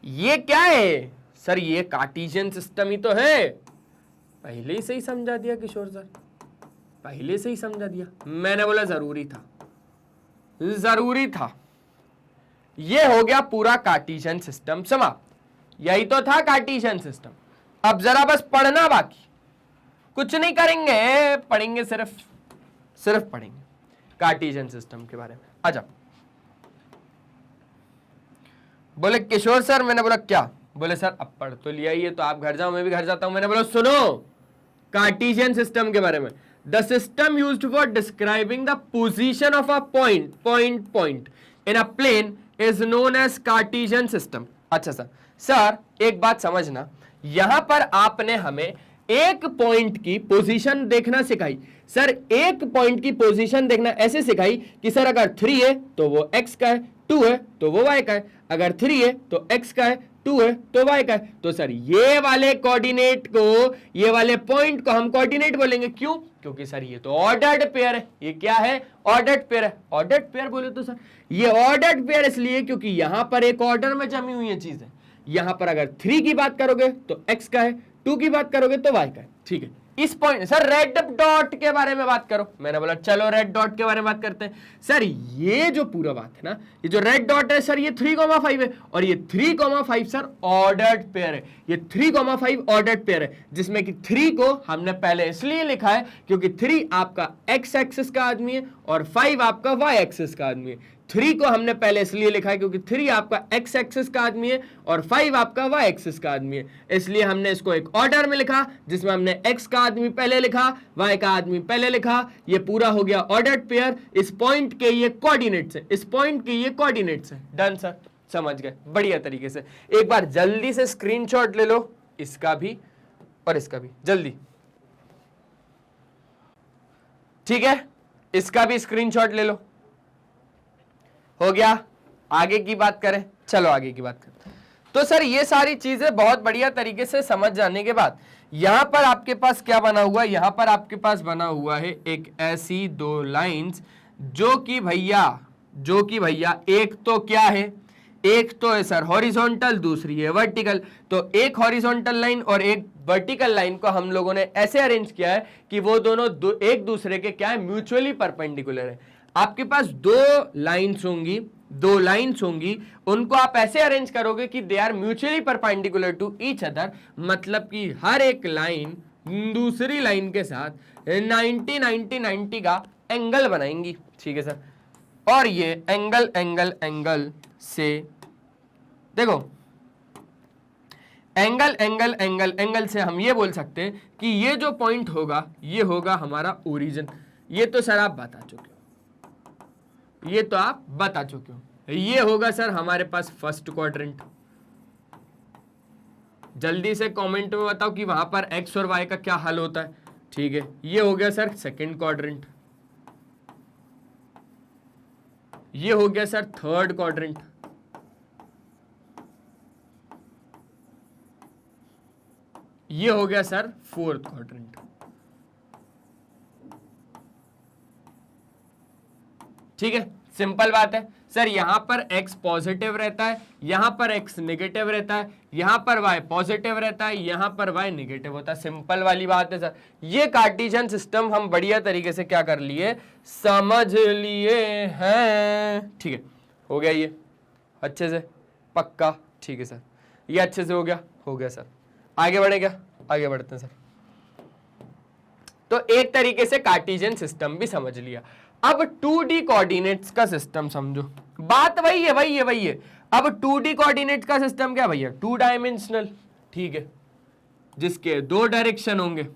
ये क्या है सर, ये कार्टेशियन सिस्टम ही तो है। पहले से ही समझा दिया किशोर सर, पहले से ही समझा दिया। मैंने बोला जरूरी था, जरूरी था। ये हो गया पूरा कार्टेशियन सिस्टम समाप्त। यही तो था कार्टेशियन सिस्टम। अब जरा बस पढ़ना बाकी, कुछ नहीं करेंगे, पढ़ेंगे सिर्फ पढ़ेंगे कार्टेशियन सिस्टम के बारे में। आजा, बोले किशोर सर, मैंने बोला क्या, बोले सर अब पढ़ तो लिया ही है, तो आप घर जाओ, मैं भी घर जाता हूं। मैंने बोला सुनो कार्टेशियन सिस्टम के बारे में, the system used for describing the position of a point in a plane is known as Cartesian system. अच्छा सर एक बात समझना, यहां पर आपने हमें एक पॉइंट की पोजीशन देखना सिखाई। सर एक पॉइंट की पोजीशन देखना ऐसे सिखाई कि सर अगर 3 है तो वो x का है, 2 है तो वो y का है, अगर 3 है तो x का है, 2 है तो y का है। तो सर ये वाले कोऑर्डिनेट को, ये वाले पॉइंट को हम कोऑर्डिनेट बोलेंगे। क्यों? क्योंकि सर ये तो ऑर्डर्ड पेयर है। ये क्या है? ऑर्डर्ड पेयर है। ऑर्डर्ड पेयर बोले तो सर ये ऑर्डर्ड पेयर इसलिए क्योंकि यहां पर एक ऑर्डर में जमी हुई है चीजें। यहां पर अगर 3 की बात करोगे तो x का है, 2 की बात करोगे तो y का है। ठीक है, इस पॉइंट सर रेड डॉट के बारे में बात करो। मैंने बोला चलो रेड डॉट के बारे में बात करते हैं। सर ये जो पूरा बात है ना, ये जो रेड डॉट है सर ये 3,5 है, और ये 3,5 सर ऑर्डर्ड पेयर है। ये 3,5 ऑर्डर्ड पेयर है, जिसमें कि 3 को हमने पहले इसलिए लिखा है क्योंकि 3 आपका x एक्सिस का आदमी है और 5 आपका y एक्सिस का आदमी है। 3 को हमने पहले इसलिए लिखा है क्योंकि 3 आपका x एक्सिस का आदमी है और 5 आपका y एक्सिस का आदमी है। इसलिए हमने इसको एक ऑर्डर में लिखा, जिसमें हमने x का आदमी पहले लिखा, y का आदमी पहले लिखा। ये पूरा हो गया ऑर्डर्ड पेयर। इस पॉइंट के ये कोऑर्डिनेट्स है, इस पॉइंट के ये कोऑर्डिनेट्स है। डन सर, समझ गए बढ़िया तरीके से। एक बार जल्दी से स्क्रीनशॉट ले लो, इसका भी और इसका भी, जल्दी। ठीक है, इसका भी स्क्रीनशॉट ले लो। हो गया, आगे की बात करें। चलो आगे की बात करें। तो सर ये सारी चीजें बहुत बढ़िया तरीके से समझ जाने के बाद यहां पर आपके पास क्या बना हुआ है, यहां पर आपके पास बना हुआ है एक ऐसी 2 लाइंस जो कि भैया एक तो क्या है, एक तो है सर हॉरिजॉन्टल, दूसरी है वर्टिकल। तो एक हॉरिजॉन्टल लाइन और एक वर्टिकल लाइन को हम लोगों ने ऐसे अरेंज किया है कि वो दोनों एक दूसरे के क्या है, म्यूचुअली परपेंडिकुलर है। आपके पास 2 लाइंस होंगी, उनको आप ऐसे अरेंज करोगे कि they are mutually perpendicular to each other, मतलब कि हर एक लाइन दूसरी लाइन के साथ 90 का एंगल बनाएंगी। ठीक है सर, और ये एंगल से देखो, एंगल से हम ये बोल सकते हैं कि ये जो पॉइंट होगा ये होगा हमारा ओरिजिन। ये तो सर आप बता चुके हो, ये तो आप बता चुके हो। ये होगा सर हमारे पास फर्स्ट क्वाड्रेंट। जल्दी से कमेंट में बताओ कि वहां पर एक्स और वाई का क्या हल होता है। ठीक है, ये हो गया सर सेकंड क्वाड्रेंट। ये हो गया सर थर्ड क्वाड्रेंट। ये हो गया सर फोर्थ क्वाड्रेंट। ठीक है, सिंपल बात है सर। यहां पर x पॉजिटिव रहता है, यहां पर x नेगेटिव रहता है, यहां पर y पॉजिटिव रहता है, यहां पर y नेगेटिव होता है। सिंपल वाली बात है सर। ये कार्टेशियन सिस्टम हम बढ़िया तरीके से क्या कर लिए, समझ लिए हैं। ठीक है, हो गया ये अच्छे से, पक्का। ठीक है सर, ये अच्छे से हो गया सर। आगे बढ़े क्या, आगे बढ़ते हैं सर। तो एक तरीके से कार्टेशियन सिस्टम भी समझ लिया। अब 2D कोऑर्डिनेट्स का सिस्टम समझो। बात वही है। अब 2D कोऑर्डिनेट्स का सिस्टम क्या भैया, 2 डायमेंशनल। ठीक है, जिसके 2 डायरेक्शन होंगे।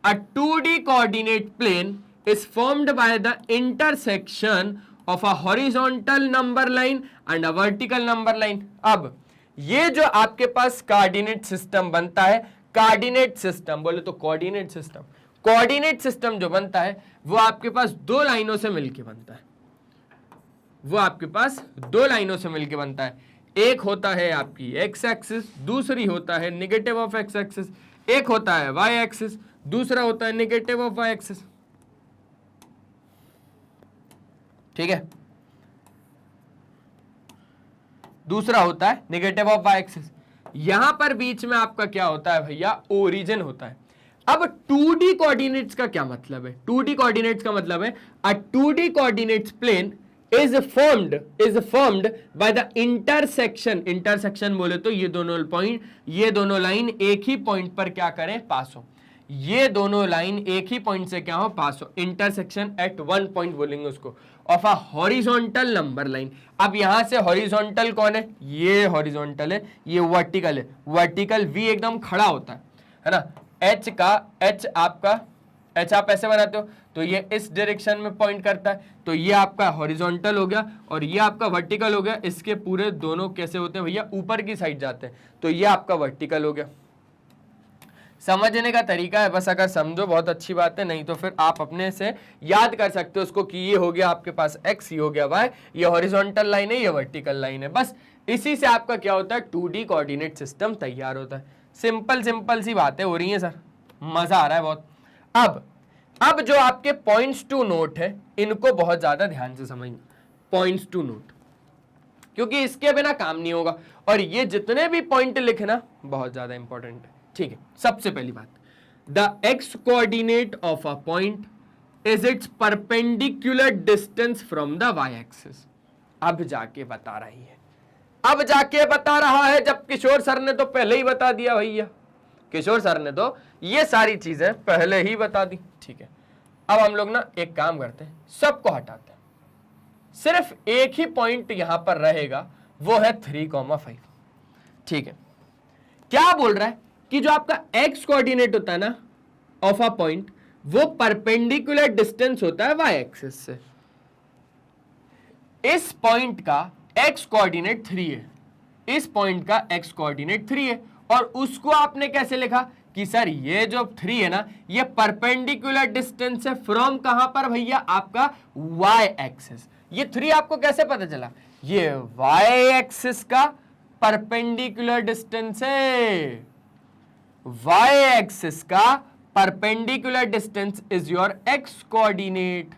A 2D coordinate plane is formed by the intersection of a horizontal number line and a vertical number line. अब ये जो आपके पास कोऑर्डिनेट सिस्टम बनता है, कोऑर्डिनेट सिस्टम बोले तो कोऑर्डिनेट सिस्टम, कोऑर्डिनेट सिस्टम जो बनता है वो आपके पास 2 लाइनों से मिलके बनता है। वो आपके पास 2 लाइनों से मिलके बनता है। एक होता है आपकी एक्स एक्सिस, दूसरी होता है नेगेटिव ऑफ एक्स एक्सिस। एक होता है वाई एक्सिस, दूसरा होता है नेगेटिव ऑफ वाई एक्सिस। ठीक है, दूसरा होता है नेगेटिव ऑफ वाई एक्सिस। यहां पर बीच में आपका क्या होता है भैया, ओरिजिन होता है। अब 2D कोऑर्डिनेट्स का क्या मतलब है, 2D कोऑर्डिनेट्स का मतलब है a 2D coordinates plane is formed by the intersection. Intersection बोले तो ये दोनों पॉइंट, ये दोनों लाइन एक ही पॉइंट पर क्या करें, पास हो। ये दोनों लाइन एक ही पॉइंट से क्या हो, पास हो। इंटरसेक्शन एट वन पॉइंट बोलेंगे उसको, of a horizontal number line. अब यहां से हॉरिजॉन्टल कौन है, ये हॉरिजॉन्टल है, ये वर्टिकल है। वर्टिकल V एकदम खड़ा होता है ना। H आपका H आप ऐसे बनाते हो तो ये इस डायरेक्शन में पॉइंट करता है, तो ये आपका हॉरिजॉन्टल हो गया और ये आपका वर्टिकल हो गया। इसके पूरे दोनों कैसे होते हैं भैया, ऊपर की साइड जाते हैं, तो ये आपका वर्टिकल हो गया। समझने का तरीका है बस, अगर समझो बहुत अच्छी बात है, नहीं तो फिर आप अपने से याद कर सकते हो उसको कि ये हो गया आपके पास x, ये हो गया y, ये हॉरिजॉन्टल लाइन है, ये वर्टिकल लाइन है। बस इसी से आपका क्या होता है, 2D कोऑर्डिनेट सिस्टम तैयार होता है। सिंपल सी बातें हो रही हैं सर, मजा आ रहा है बहुत। अब जो आपके पॉइंट्स टू नोट है, इनको बहुत ज्यादा ध्यान से समझना। पॉइंट्स टू नोट, क्योंकि इसके बिना काम नहीं होगा, और ये जितने भी पॉइंट लिखना बहुत ज्यादा इंपॉर्टेंट है। ठीक है, सबसे पहली बात, the X coordinate of a point is its perpendicular distance from the Y axis. अब जाके बता रही है, अब जाके बता रहा है, जब किशोर सर ने तो पहले ही बता दिया भैया। किशोर सर ने तो ये सारी चीजें पहले ही बता दी। ठीक है, अब हम लोग ना एक काम करते हैं, सबको हटाते हैं, सिर्फ एक ही पॉइंट यहां पर रहेगा, वो है 3,5। ठीक है, क्या बोल रहा है कि जो आपका एक्स कोऑर्डिनेट होता है ना ऑफ अ पॉइंट, वो परपेंडिकुलर डिस्टेंस होता है वाई एक्सिस से। इस पॉइंट का एक्स कोऑर्डिनेट 3 है, इस पॉइंट का एक्स कोऑर्डिनेट 3 है, और उसको आपने कैसे लिखा कि सर ये जो 3 है ना, ये परपेंडिकुलर डिस्टेंस है फ्रॉम कहां पर भैया, आपका वाई एक्सिस। ये 3 आपको कैसे पता चला, ये वाई एक्सिस का परपेंडिकुलर डिस्टेंस है। वाई एक्सिस का perpendicular distance is your X coordinate,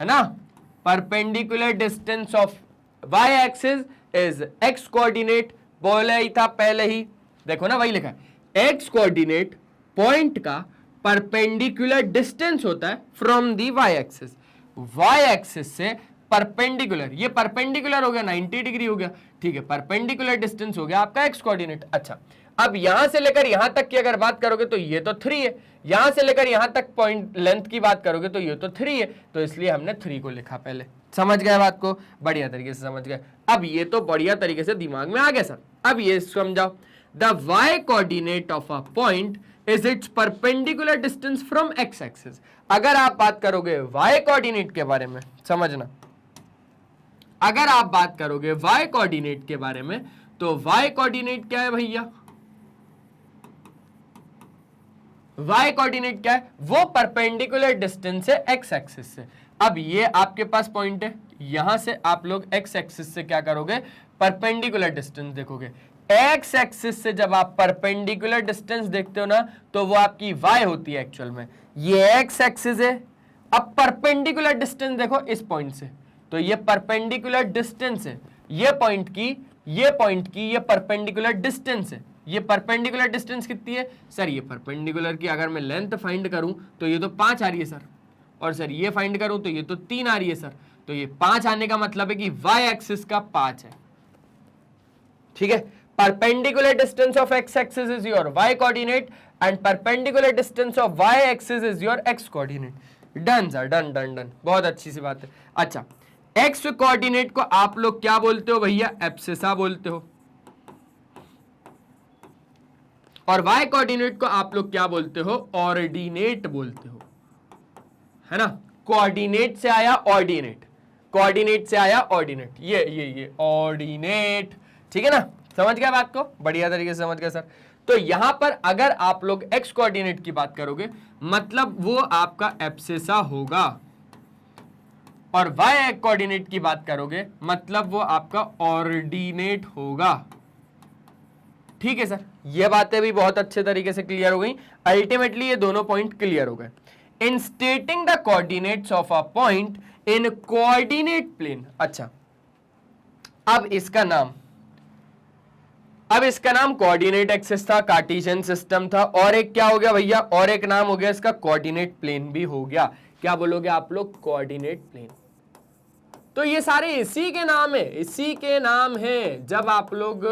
है ना। Perpendicular distance of Y axis is X coordinate, बोला ही था पहले ही, देखो ना वही लिखा है, एक्स कोऑर्डिनेट पॉइंट का परपेंडिकुलर डिस्टेंस होता है from the Y axis. Y axis से परपेंडिकुलर, ये परपेंडिकुलर हो गया 90 डिग्री हो गया। ठीक है, परपेंडिकुलर डिस्टेंस हो गया आपका एक्स कोऑर्डिनेट। अच्छा, अब यहां से लेकर यहां तक की अगर बात करोगे तो ये तो 3 है, यहां से लेकर यहां तक पॉइंट लेंथ की बात करोगे तो ये तो 3 है, तो इसलिए हमने 3 को लिखा पहले। समझ गए बात को, बढ़िया तरीके से समझ गए। अब ये तो बढ़िया तरीके से दिमाग में आ गया सर। अब ये समझाओ, the Y coordinate of a point is its perpendicular distance from X axis. अगर आप बात करोगे वाई कोऑर्डिनेट के बारे में, समझना, अगर आप बात करोगे वाई कोऑर्डिनेट के बारे में, तो वाई कोऑर्डिनेट क्या है भैया? वाई कोऑर्डिनेट क्या है? वो परपेंडिकुलर डिस्टेंस है एक्स एक्सिस से। अब ये आपके पास पॉइंट है, यहां से आप लोग एक्स एक्सिस से क्या करोगे? परपेंडिकुलर डिस्टेंस देखोगे। एक्स एक्सिस से जब आप परपेंडिकुलर डिस्टेंस देखते हो ना, तो वो आपकी वाई होती है एक्चुअल में। ये एक्स एक्सिस है। अब परपेंडिकुलर डिस्टेंस देखो इस पॉइंट से, तो ये परपेंडिकुलर डिस्टेंस है। ये पॉइंट की ये परपेंडिकुलर डिस्टेंस है। ये परपेंडिकुलर डिस्टेंस कितनी है सर? ये परपेंडिकुलर की अगर मैं लेंथ फाइंड करूं तो ये तो 5 आ रही है सर, और सर ये फाइंड करूं तो ये तो 3 आ रही है सर। तो ये 5 आने का मतलब है कि वाई एक्सिस का 5 है। ठीक है, perpendicular distance of X axis is your Y coordinate and perpendicular distance of Y axis is your X coordinate. Done sir, done done done, बहुत अच्छी सी बात है। अच्छा, एक्स कोऑर्डिनेट को आप लोग क्या बोलते हो भैया? एब्सिसा बोलते हो। और वाई कोऑर्डिनेट को आप लोग क्या बोलते हो? ऑर्डिनेट बोलते हो, है ना। कोऑर्डिनेट से आया ऑर्डिनेट, कोऑर्डिनेट से आया ऑर्डिनेट, ये ऑर्डिनेट। ठीक है ना, समझ गया बात को? बढ़िया तरीके से समझ गया सर। तो यहां पर अगर आप लोग एक्स कोऑर्डिनेट की बात करोगे, मतलब वो आपका एब्सिसा होगा, और वाई कोऑर्डिनेट की बात करोगे मतलब वो आपका ऑर्डिनेट होगा। ठीक है सर, ये बातें भी बहुत अच्छे तरीके से क्लियर हो गई। अल्टीमेटली ये दोनों पॉइंट क्लियर हो गए। In stating the coordinates of a point in coordinate plane. अच्छा, अब इसका नाम कोऑर्डिनेट एक्सिस था, कार्टेशियन सिस्टम था, और एक क्या हो गया भैया? और एक नाम हो गया इसका कोऑर्डिनेट प्लेन भी हो गया। क्या बोलोगे आप लोग? Coordinate plane. तो ये सारे इसी के नाम है, इसी के नाम है। जब आप लोग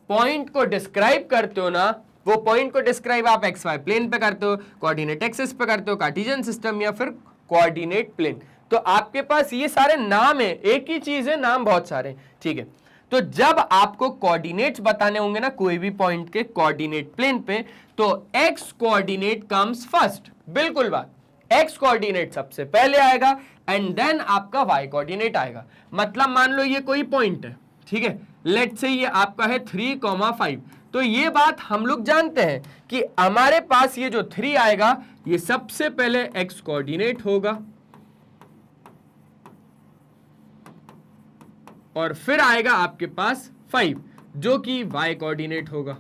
पॉइंट को डिस्क्राइब करते हो ना, वो पॉइंट को डिस्क्राइब आप एक्स वाई प्लेन पे करते हो, कोऑर्डिनेट एक्सिस पे करते हो, कार्टेशियन सिस्टम या फिर कोऑर्डिनेट प्लेन, तो आपके पास ये सारे नाम है। एक ही चीज है, नाम बहुत सारे। ठीक है, तो जब आपको कोऑर्डिनेट्स बताने होंगे ना कोई भी पॉइंट के कोऑर्डिनेट प्लेन पे, तो एक्स कोऑर्डिनेट कम्स फर्स्ट। बिल्कुल बात, एक्स कोऑर्डिनेट सबसे पहले आएगा एंड देन आपका वाई कोऑर्डिनेट आएगा। मतलब मान लो ये कोई पॉइंट है, ठीक है, लेट्स से ये आपका है 3,5, तो ये बात हम लोग जानते हैं कि हमारे पास ये जो 3 आएगा ये सबसे पहले एक्स कोऑर्डिनेट होगा, और फिर आएगा आपके पास 5 जो कि वाई कोऑर्डिनेट होगा,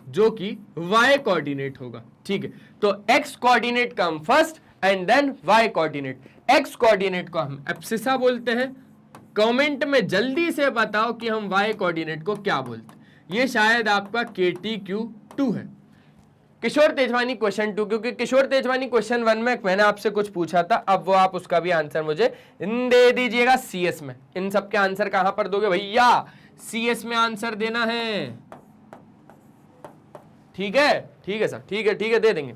जो कि वाई कोऑर्डिनेट होगा। ठीक है, तो X coordinate come first and then Y coordinate. X coordinate को हम एब्सिसा बोलते हैं। कमेंट में जल्दी से बताओ कि हम वाई कोऑर्डिनेट को क्या बोलते हैं। ये शायद आपका KTQ2 है, किशोर तेजवानी क्वेश्चन 2, क्योंकि किशोर तेजवानी क्वेश्चन 1 में मैंने आपसे कुछ पूछा था, अब वो आप उसका भी आंसर मुझे दे दीजिएगा CS में। इन सब के आंसर कहां पर दोगे भैया? CS में आंसर देना है। ठीक है, ठीक है सर, ठीक है, दे देंगे।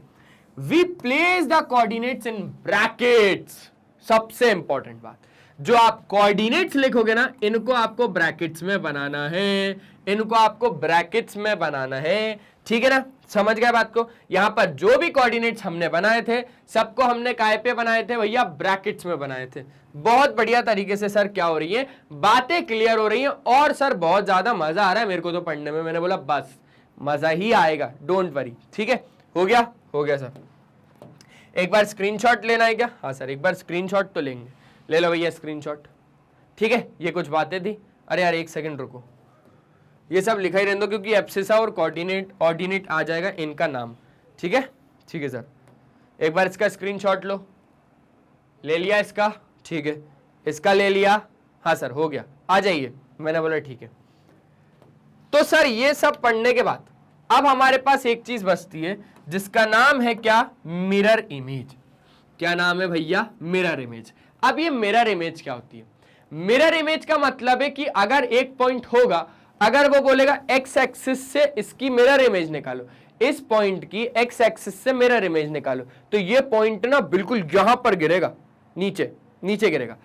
We place the coordinates in brackets. सबसे इंपॉर्टेंट बात, जो आप कोऑर्डिनेट्स लिखोगे ना, इनको आपको ब्रैकेट्स में बनाना है, इनको आपको ब्रैकेट्स में बनाना है। ठीक है ना, समझ गए बात को? यहां पर जो भी कोऑर्डिनेट्स हमने बनाए थे सबको हमने काय पे बनाए थे भैया? ब्रैकेट्स में बनाए थे। बहुत बढ़िया तरीके से सर क्या हो रही है, बातें क्लियर हो रही हैं, और सर बहुत ज्यादा मजा आ रहा है मेरे को तो पढ़ने में। मैंने बोला बस मजा ही आएगा, डोंट वरी। ठीक है, हो गया सर। एक बार स्क्रीनशॉट लेना है क्या? हाँ सर, एक बार स्क्रीनशॉट तो लेंगे। ले लो भैया स्क्रीनशॉट। ठीक है, ये कुछ बातें थी। अरे यार एक सेकंड रुको, ये सब लिखा ही रहने दो, क्योंकि एब्सिसा और कोऑर्डिनेट ऑर्डिनेट आ जाएगा इनका नाम। ठीक है सर, एक बार इसका स्क्रीनशॉट लो। ले लिया इसका? ठीक है, इसका ले लिया? हाँ सर, हो गया, आ जाइए। मैंने बोला ठीक है। तो सर ये सब पढ़ने के बाद अब हमारे पास एक चीज बचती है जिसका नाम है क्या? Mirror image. क्या नाम है भैया? Mirror image. अब ये मिरर इमेज क्या होती है? मिरर इमेज का मतलब है कि अगर एक पॉइंट होगा, अगर वो बोलेगा एक्स एक्सिस से इसकी मिरर इमेज निकालो, इस पॉइंट की एक्स एक्सिस से मिरर इमेज निकालो, तो ये पॉइंट ना बिल्कुल यहां पर गिरेगा, नीचे गिरेगा।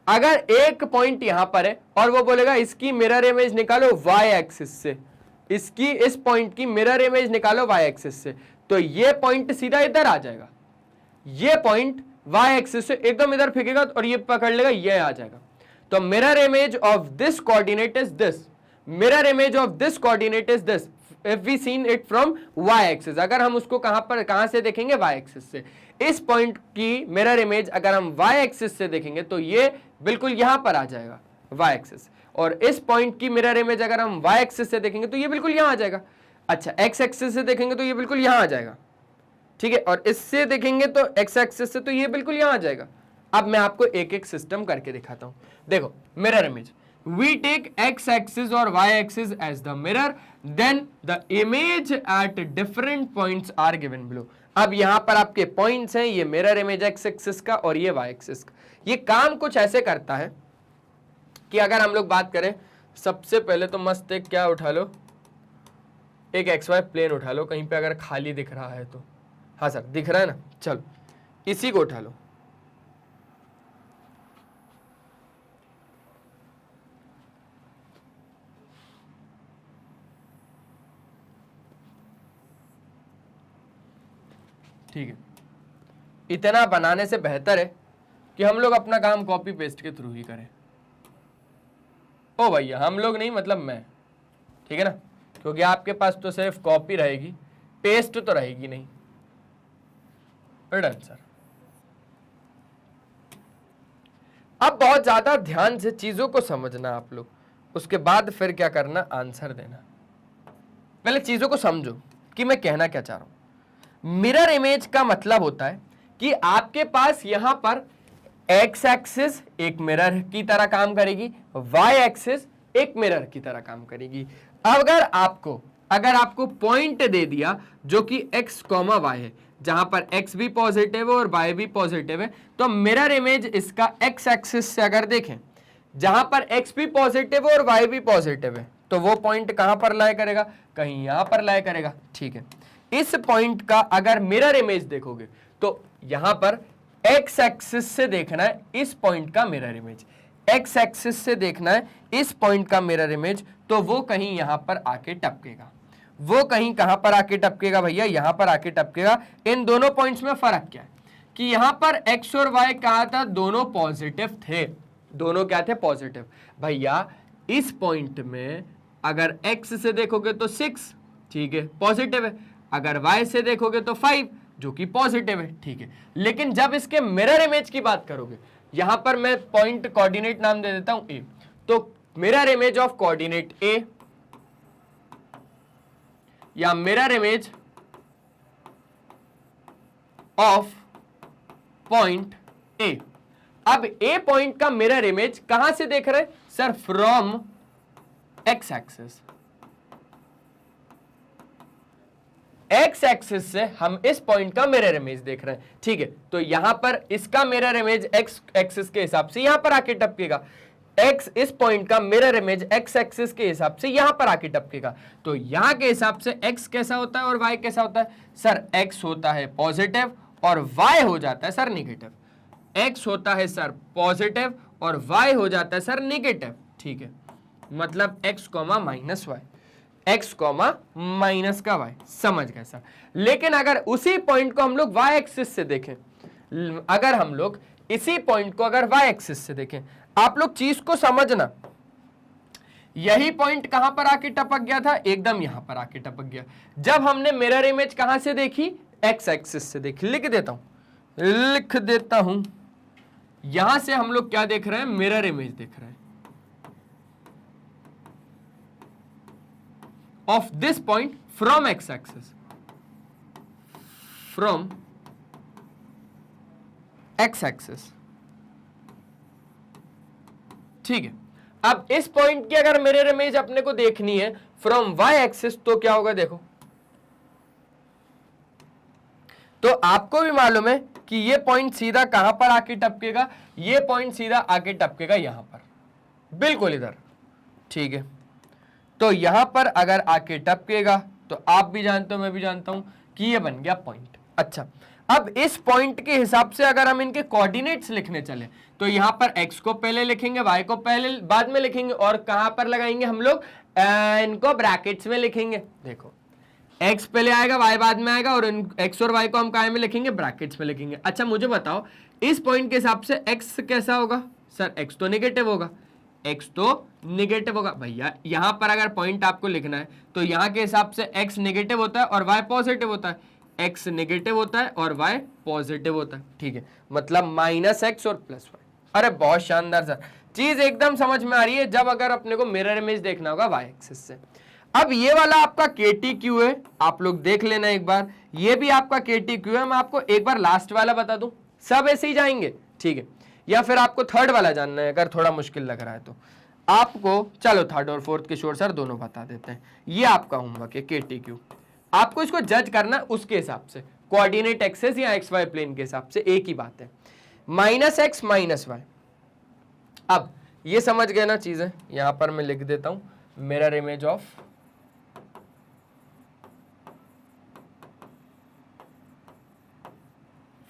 अगर एक पॉइंट यहां पर है और वो बोलेगा इसकी मिरर इमेज निकालो वाई एक्सिस से, इसकी इस पॉइंट की मिरर इमेज निकालो y एक्सिस से, तो ये पॉइंट सीधा इधर आ जाएगा, ये पॉइंट y एक्सिस से एकदम इधर फेंकेगा और ये पकड़ लेगा, ये आ जाएगा। तो mirror image of this coordinate is this, mirror image of this coordinate is this if we seen it from y axis. अगर हम उसको कहां से देखेंगे, y एक्सिस से। इस पॉइंट की मिरर इमेज अगर हम y एक्सिस से देखेंगे तो ये बिल्कुल यहां पर आ जाएगा y एक्सिस, और इस पॉइंट की मिरर इमेज अगर हम y एक्सिस से देखेंगे तो ये बिल्कुल यहां आ जाएगा। अच्छा, x एक्सिस से देखेंगे तो ये बिल्कुल यहां आ जाएगा, ठीक है, और इससे देखेंगे तो x एक्सिस से तो ये बिल्कुल यहां आ जाएगा। अब मैं आपको एक एक सिस्टम करके दिखाता हूं। देखो, mirror image, we take x axis or y axis as the mirror, then the image at different points are given below। अब यहां पर आपके पॉइंट्स हैं, ये मिरर इमेज x एक्सिस का और ये y एक्सिस का। ये काम कुछ ऐसे करता है कि अगर हम लोग बात करें, सबसे पहले तो मस्त एक क्या उठा लो, एक XY प्लेन उठा लो, कहीं पे अगर खाली दिख रहा है तो, हाँ सर दिख रहा है ना, चलो इसी को उठा लो। ठीक है, इतना बनाने से बेहतर है कि हम लोग अपना काम कॉपी पेस्ट के थ्रू ही करें। ओ भैया, हम लोग नहीं मतलब मैं, ठीक है ना, क्योंकि आपके पास तो सिर्फ कॉपी रहेगी, पेस्ट तो रहेगी नहीं। Done sir. अब बहुत ज्यादा ध्यान से चीजों को समझना आप लोग, उसके बाद फिर क्या करना, आंसर देना। पहले चीजों को समझो कि मैं कहना क्या चाह रहा हूं। मिरर इमेज का मतलब होता है कि आपके पास यहां पर x एक्सिस एक मिरर की तरह काम करेगी, y एक्सिस एक मिरर की तरह काम करेगी। अगर आपको पॉइंट दे दिया जो कि x, y है, जहां पर x भी पॉजिटिव है और y भी पॉजिटिव है, तो मिरर इमेज इसका x एक्सिस से अगर देखें, जहां पर x भी पॉजिटिव है और y भी पॉजिटिव है, तो वो पॉइंट कहां पर लाया करेगा, कहीं यहां पर लाया करेगा। ठीक है, इस पॉइंट का अगर मिरर इमेज देखोगे तो यहां पर x एक्सिस से देखना है इस पॉइंट का मिरर इमेज, x एक्सिस से देखना है इस पॉइंट का मिरर इमेज, तो वो कहीं यहां पर आके टपकेगा। वो कहीं कहां पर आके टपकेगा भैया, यहां पर आके टपकेगा। इन दोनों पॉइंट्स में फर्क क्या है कि यहां पर x और y कहा था, दोनों पॉजिटिव थे, दोनों क्या थे, पॉजिटिव। भैया इस पॉइंट में अगर x से देखोगे तो 6, ठीक है, पॉजिटिव है, अगर y से देखोगे तो 5 जो कि पॉजिटिव है, ठीक है। लेकिन जब इसके मिरर इमेज की बात करोगे, यहां पर मैं पॉइंट कोऑर्डिनेट नाम दे देता हूं a, तो mirror image of coordinate a या mirror image of point a। अब a पॉइंट का मिरर इमेज कहां से देख रहे हैं sir, from x axis. x axis से हम इस पॉइंट का मिरर इमेज देख रहे हैं, ठीक है। तो यहां पर इसका मिरर इमेज x एक्सिस के हिसाब से यहां पर आके टपकेगा, x इस पॉइंट का मिरर इमेज x एक्सिस के हिसाब से यहां पर आके टपकेगा। तो यहां के हिसाब से x कैसा होता है और y कैसा होता है सर, x होता है पॉजिटिव और y हो जाता है सर निगेटिव। x होता है सर पॉजिटिव और y हो जाता है सर निगेटिव, ठीक है। मतलब x, -y, x, माइनस का y, समझ गए सर। लेकिन अगर उसी पॉइंट को हम लोग y एक्सिस से देखें, अगर हम लोग इसी पॉइंट को अगर y एक्सिस से देखें, आप लोग चीज को समझना, यही पॉइंट कहां पर आके टपक गया था, एकदम यहां पर आके टपक गया। जब हमने मिरर इमेज कहां से देखी, x एक्सिस से देखी। लिख देता हूं, यहां से हम लोग क्या देख रहे हैं, मिरर इमेज देख रहे हैं of this point from x axis, from x axis, ठीक है। अब इस पॉइंट की अगर मिरर इमेज अपने को देखनी है फ्रॉम y एक्सिस, तो क्या होगा देखो, तो आपको भी मालूम है कि ये पॉइंट सीधा कहां पर आके टपकेगा, ये पॉइंट सीधा आके टपकेगा यहां पर, बिल्कुल इधर, ठीक है। तो यहां पर अगर आके टपकेगा तो आप भी जानते हो, मैं भी जानता हूं कि ये बन गया पॉइंट। अच्छा, अब इस पॉइंट के हिसाब से अगर हम इनके कोऑर्डिनेट्स लिखने चले तो यहां पर x को पहले लिखेंगे, y को पहले बाद में लिखेंगे, और कहां पर लगाएंगे हम लोग, इनको ब्रैकेट्स में लिखेंगे। देखो x पहले आएगा, y बाद में आएगा, और x और y को हम कहां में लिखेंगे, ब्रैकेट्स में लिखेंगे। अच्छा मुझे बताओ इस पॉइंट के हिसाब से x कैसा होगा? सर x तो नेगेटिव होगा, x तो नेगेटिव होगा। भैया यहां पर अगर पॉइंट आपको लिखना है तो यहां के हिसाब से x नेगेटिव होता है और y पॉजिटिव होता है, x नेगेटिव होता है और y पॉजिटिव होता है। ठीक है, मतलब -x और +y। अरे बहुत शानदार सर, चीज एकदम समझ में आ रही है जब अगर अपने को मिरर इमेज देखना होगा y एक्सिस से। अब ये वाला आपका KTQ है, आप लोग देख लेना एक बार, ये भी आपका KTQ है। मैं आपको एक बार लास्ट वाला बता दूं, सब ऐसे ही जाएंगे, ठीक है, या फिर आपको थर्ड वाला जानना है अगर थोड़ा मुश्किल लग रहा है तो आपको, चलो थर्ड और फोर्थ किशोर सर दोनों बता देते हैं। ये आपका होमवर्क है KTQ, आपको इसको जज करना उसके हिसाब से, कोऑर्डिनेट एक्सेस या XY प्लेन के हिसाब से, एक ही बात है, -x -y। अब ये समझ गए ना चीजें, यहां पर मैं लिख देता हूं mirror image of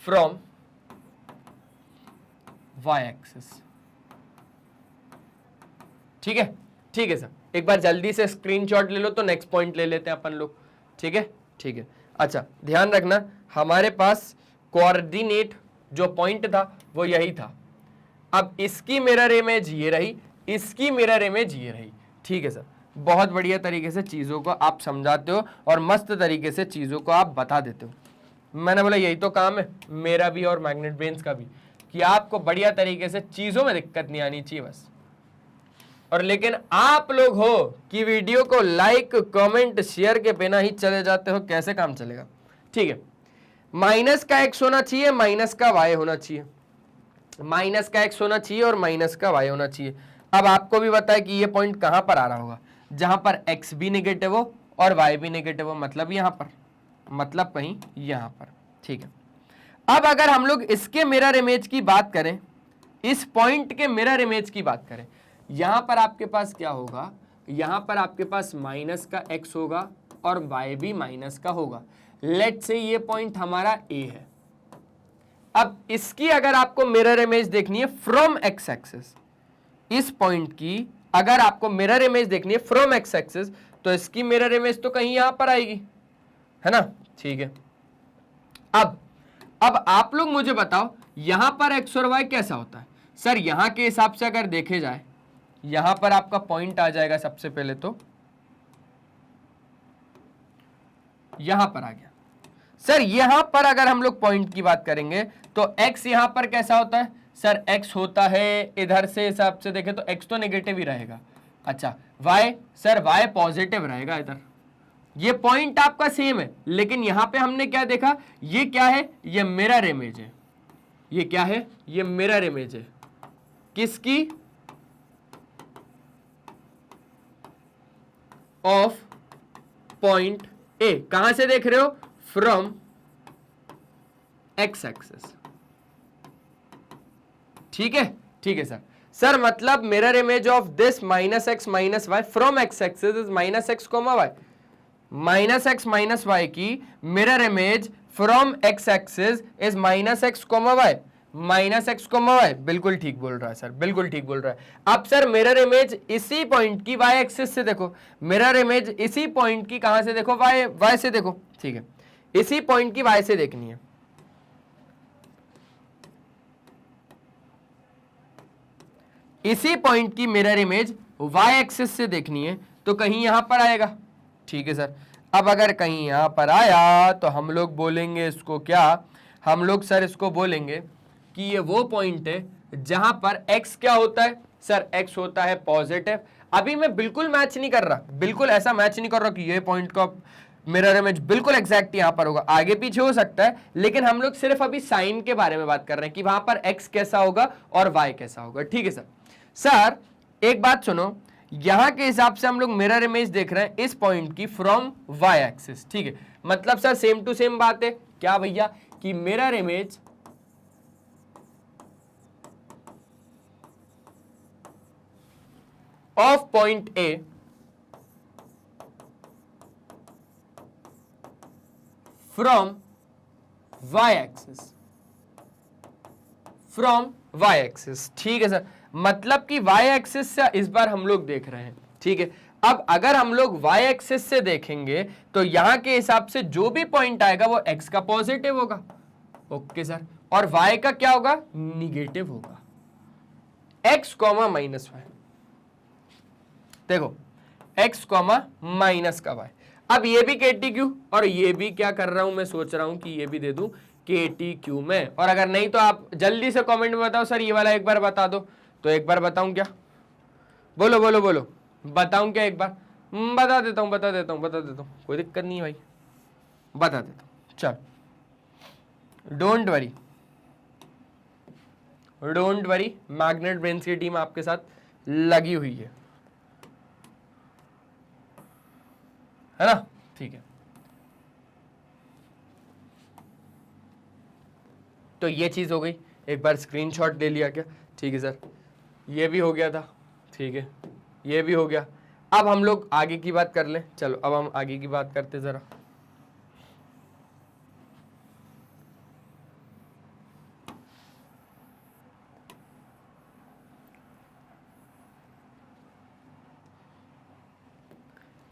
from y axis. ठीक है, ठीक है सर, एक बार जल्दी से स्क्रीनशॉट ले लो तो नेक्स्ट पॉइंट ले लेते हैं अपन लोग। ठीक है, ठीक है। अच्छा ध्यान रखना, हमारे पास कोऑर्डिनेट जो पॉइंट था वो यही था। अब इसकी मिरर इमेज ये रही, इसकी मिरर इमेज ये रही। ठीक है सर, बहुत बढ़िया तरीके से चीजों को आप समझाते हो और मस्त तरीके से चीजों को आप बता देते हो। मैंने बोला यही तो काम है मेरा भी और मैग्नेट ब्रेन्स का भी, कि आपको बढ़िया तरीके से चीजों में दिक्कत नहीं आनी चाहिए बस। और लेकिन आप लोग हो कि वीडियो को लाइक कमेंट शेयर के बिना ही चले जाते हो, कैसे काम चलेगा? ठीक है, माइनस का x होना चाहिए, माइनस का y होना चाहिए, माइनस का x होना चाहिए और माइनस का y होना चाहिए। अब आपको भी पता है कि ये पॉइंट कहां पर आ रहा होगा, जहां पर x भी नेगेटिव हो और y भी नेगेटिव हो, मतलब यहां पर, मतलब कहीं यहां पर। ठीक है, अब अगर हम लोग इसके मिरर इमेज की बात करें, इस पॉइंट के मिरर इमेज की बात करें, यहां पर आपके पास क्या होगा, यहां पर आपके पास माइनस का x होगा और y भी माइनस का होगा। लेट्स से ये पॉइंट हमारा A है। अब इसकी अगर आपको मिरर इमेज देखनी है फ्रॉम x एक्सिस, इस पॉइंट की अगर आपको मिरर इमेज देखनी है फ्रॉम x एक्सिस, तो इसकी मिरर इमेज तो कहीं यहां पर आएगी, है ना? ठीक है, अब आप लोग मुझे बताओ यहां पर x और y कैसा होता है? सर यहां के हिसाब से अगर देखे जाए, यहां पर आपका पॉइंट आ जाएगा, सबसे पहले तो यहां पर आ गया। सर यहां पर अगर हम लोग पॉइंट की बात करेंगे तो x यहां पर कैसा होता है? सर x होता है, इधर से हिसाब से देखें तो x तो नेगेटिव ही रहेगा। अच्छा y, सर y पॉजिटिव रहेगा इधर। ये पॉइंट आपका सेम है, लेकिन यहां पे हमने क्या देखा, ये क्या है, ये मिरर इमेज है। ये क्या है, ये मिरर इमेज है किसकी? Of point A। कहां से देख रहे हो? From x axis. ठीक है, ठीक है सर। सर मतलब mirror image of this -x -y from x axis is -x, y। -x -y की mirror image from x axis is -x, y। -x, y, बिल्कुल ठीक बोल रहा है सर, बिल्कुल ठीक बोल रहा है। अब सर मिरर इमेज इसी पॉइंट की y एक्सिस से देखो, मिरर इमेज इसी पॉइंट की कहां से देखो, y से देखो। ठीक है, इसी पॉइंट की y से देखनी है। इसी पॉइंट की मिरर इमेज y एक्सिस से देखनी है तो कहीं यहां पर आएगा। ठीक है सर, अब अगर कहीं यहां पर आया तो हम लोग बोलेंगे इसको क्या, हम लोग सर इसको बोलेंगे कि ये वो पॉइंट है जहां पर x क्या होता है? सर x होता है पॉजिटिव। अभी मैं बिल्कुल मैच नहीं कर रहा, बिल्कुल ऐसा मैच नहीं कर रहा कि ये पॉइंट का मिरर इमेज बिल्कुल एग्जैक्ट यहां पर होगा, आगे पीछे हो सकता है, लेकिन हम लोग सिर्फ अभी साइन के बारे में बात कर रहे हैं कि वहां पर x कैसा होगा और y कैसा होगा। ठीक है सर। सर एक बात सुनो, यहां के हिसाब से हम लोग मिरर इमेज देख रहे हैं इस पॉइंट की फ्रॉम y एक्सिस। ठीक है, मतलब सर सेम टू सेम बात है क्या भैया, कि mirror image of point A from y axis, from y axis. ठीक है सर, मतलब कि y एक्सिस से इस बार हम लोग देख रहे हैं। ठीक है, अब अगर हम लोग y एक्सिस से देखेंगे तो यहां के हिसाब से जो भी पॉइंट आएगा वो x का पॉजिटिव होगा। ओके सर, और y का क्या होगा, निगेटिव होगा, x कॉमा माइनस वाई। देखो x कॉमा माइनस का y। अब ये भी KTQ और ये भी क्या कर रहा हूं मैं, सोच रहा हूं कि ये भी दे दूं KTQ में। और अगर नहीं तो आप जल्दी से कमेंट में बताओ सर ये वाला एक बार बता दो। तो एक बार बताऊं क्या, बोलो बोलो बोलो, बताऊं क्या एक बार? बता देता हूं बता देता हूं बता देता हूं, कोई दिक्कत नहीं है भाई, बता देता हूं। चल don't worry don't worry, magnet brains की टीम आपके साथ लगी हुई है ना? ठीक है, तो ये चीज हो गई, एक बार स्क्रीनशॉट ले लिया क्या? ठीक है सर, ये भी हो गया था। ठीक है, ये भी हो गया। अब हम लोग आगे की बात कर लें। चलो अब हम आगे की बात करते जरा।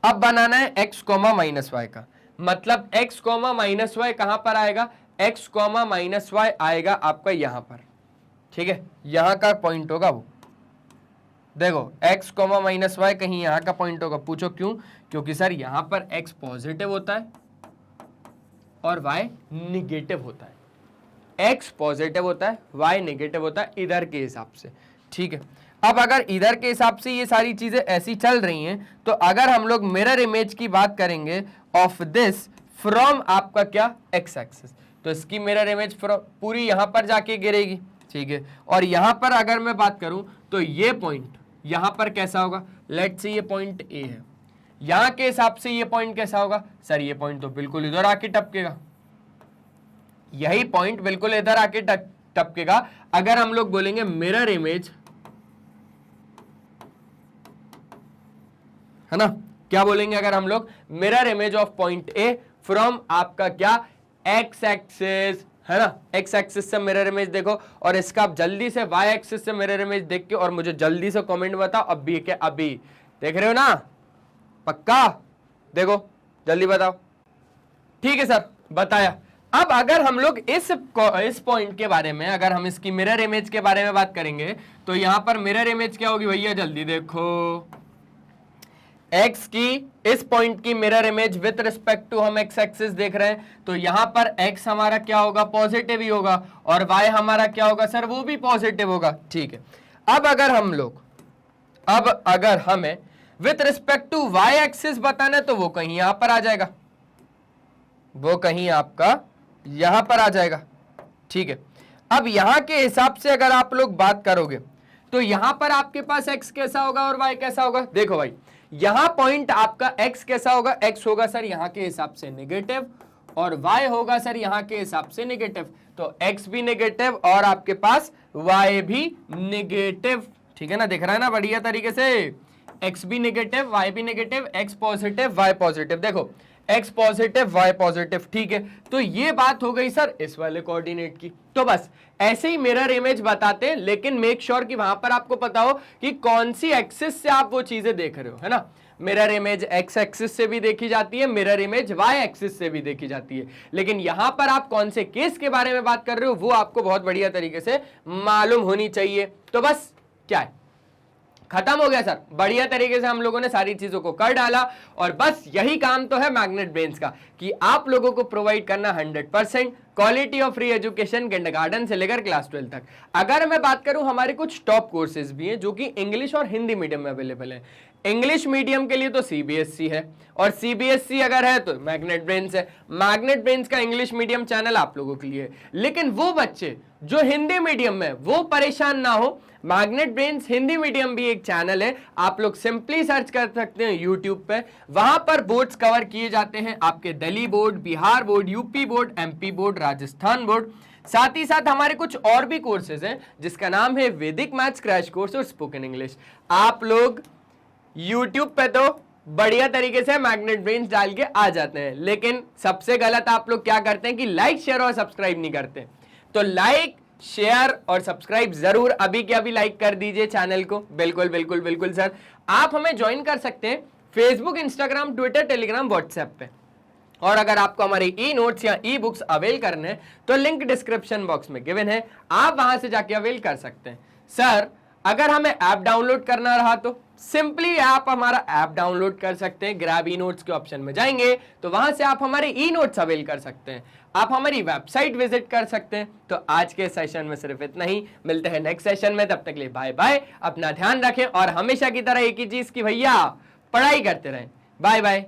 अब बनाना है x कॉमा माइनस वाई का, मतलब x कॉमा माइनस वाई कहां पर आएगा, x कॉमा माइनस वाई आएगा आपका यहां पर। ठीक है, यहां का पॉइंट होगा वो, देखो x कॉमा माइनस वाई कहीं यहां का पॉइंट होगा। पूछो क्यों? क्योंकि सर यहां पर x पॉजिटिव होता है और y निगेटिव होता है। x पॉजिटिव होता है, y निगेटिव होता है इधर के हिसाब से। ठीक है, अब अगर इधर के हिसाब से ये सारी चीजें ऐसी चल रही हैं, तो अगर हम लोग मिरर इमेज की बात करेंगे ऑफ दिस फ्रॉम आपका क्या, x एक्सिस, तो इसकी मिरर इमेज पूरी यहां पर जाके गिरेगी। ठीक है, और यहां पर अगर मैं बात करूं तो ये पॉइंट यहां पर कैसा होगा, लेट्स से ये पॉइंट A है, यहां के हिसाब से ये पॉइंट कैसा होगा सर, ये पॉइंट तो बिल्कुल इधर आके टपकेगा, यही पॉइंट बिल्कुल इधर आके टपकेगा। अगर हम लोग बोलेंगे मिरर इमेज, है ना, क्या बोलेंगे अगर हम लोग, mirror image of point A from आपका क्या, x एक्सिस, है ना, x एक्सिस से मिरर इमेज देखो, और इसका आप जल्दी से y एक्सिस से मिरर इमेज देख के और मुझे जल्दी से कमेंट बताओ अभी क्या, अभी देख रहे हो ना, पक्का देखो जल्दी बताओ। ठीक है सर, बताया। अब अगर हम लोग इस पॉइंट के बारे में, अगर हम इसकी मिरर इमेज के बारे में बात करेंगे तो यहां पर मिरर इमेज क्या होगी भैया, जल्दी देखो, x की इस पॉइंट की mirror image with respect to हम x एक्सिस देख रहे हैं, तो यहां पर x हमारा क्या होगा, पॉजिटिव ही होगा, और y हमारा क्या होगा सर, वो भी पॉजिटिव होगा। ठीक है, अब अगर हमें with respect to y axis बताना है तो वो कहीं यहां पर आ जाएगा, वो कहीं आपका यहां पर आ जाएगा। ठीक है, अब यहां के हिसाब से अगर आप लोग बात करोगे तो यहां पर आपके पास x कैसा होगा और y कैसा होगा। देखो भाई, यहां पॉइंट आपका x कैसा होगा, x होगा सर यहां के हिसाब से नेगेटिव, और y होगा सर यहां के हिसाब से नेगेटिव, तो x भी नेगेटिव और आपके पास y भी नेगेटिव। ठीक है ना, दिख रहा है ना बढ़िया तरीके से, x भी नेगेटिव, y भी negative, x positive y positive, देखो x पॉजिटिव y पॉजिटिव। ठीक है, तो ये बात हो गई सर इस वाले कोऑर्डिनेट की। तो बस ऐसे ही मिरर इमेज बताते, लेकिन मेक श्योर कि वहां पर आपको पता हो कि कौन सी एक्सिस से आप वो चीजें देख रहे हो, है ना। मिरर इमेज x एक्सिस से भी देखी जाती है, मिरर इमेज y एक्सिस से भी देखी जाती है, लेकिन यहां पर आप कौन से केस के बारे में बात कर रहे हो वो आपको बहुत बढ़िया तरीके से मालूम होनी चाहिए। तो बस क्या है, खत्म हो गया सर, बढ़िया तरीके से हम लोगों ने सारी चीजों को कर डाला। और बस यही काम तो है मैग्नेट ब्रेन्स का, कि आप लोगों को प्रोवाइड करना 100% quality of free education kindergarten से लेकर क्लास 12 तक। अगर मैं बात करूं, हमारे कुछ टॉप कोर्सेज भी हैं जो कि इंग्लिश और हिंदी मीडियम में अवेलेबल है। इंग्लिश मीडियम के लिए तो CBSE है, और CBSE अगर है तो मैग्नेट ब्रेन्स है। मैग्नेट ब्रेन्स का इंग्लिश मीडियम चैनल आप लोगों के लिए है, लेकिन वो बच्चे जो हिंदी मीडियम में, वो परेशान ना हो, मैग्नेट ब्रेन्स हिंदी मीडियम भी एक चैनल है, आप लोग सिंपली सर्च कर सकते हैं यूट्यूब पे। वहां पर बोर्ड्स कवर किए जाते हैं, आपके Delhi board, Bihar board, UP board, MP board, Rajasthan board. साथ ही साथ हमारे कुछ और भी कोर्सेज हैं जिसका नाम है वैदिक मैथ्स क्रैश कोर्स और स्पोकन इंग्लिश। आप लोग यूट्यूब पे तो बढ़िया तरीके से मैग्नेट ब्रेन्स डाल के आ जाते हैं। लेकिन सबसे गलत आप लोग क्या करते हैं कि लाइक शेयर और सब्सक्राइब नहीं करते। तो लाइक शेयर और सब्सक्राइब जरूर अभी के अभी लाइक कर दीजिए चैनल को। बिल्कुल बिल्कुल बिल्कुल सर। आप हमें ज्वाइन कर सकते हैं Facebook, Instagram, Twitter, Telegram, WhatsApp पे। और अगर आपको हमारे ई नोट्स या ई बुक्स अवेल करने हैं तो लिंक डिस्क्रिप्शन बॉक्स में गिवन है, आप वहां से जाके अवेल कर सकते हैं। सर अगर हमें ऐप डाउनलोड करना रहा तो सिंपली आप हमारा ऐप डाउनलोड कर सकते हैं। ग्रैब ई नोट्स के ऑप्शन में जाएंगे तो वहां से आप हमारे ई नोट्स अवेल कर सकते हैं। आप हमारी वेबसाइट विजिट कर सकते हैं। तो आज के सेशन में सिर्फ इतना ही, मिलते हैं नेक्स्ट सेशन में। तब तक के लिए बाय बाय, अपना ध्यान रखें और हमेशा की तरह एक ही चीज की भैया पढ़ाई करते रहें। Bye bye.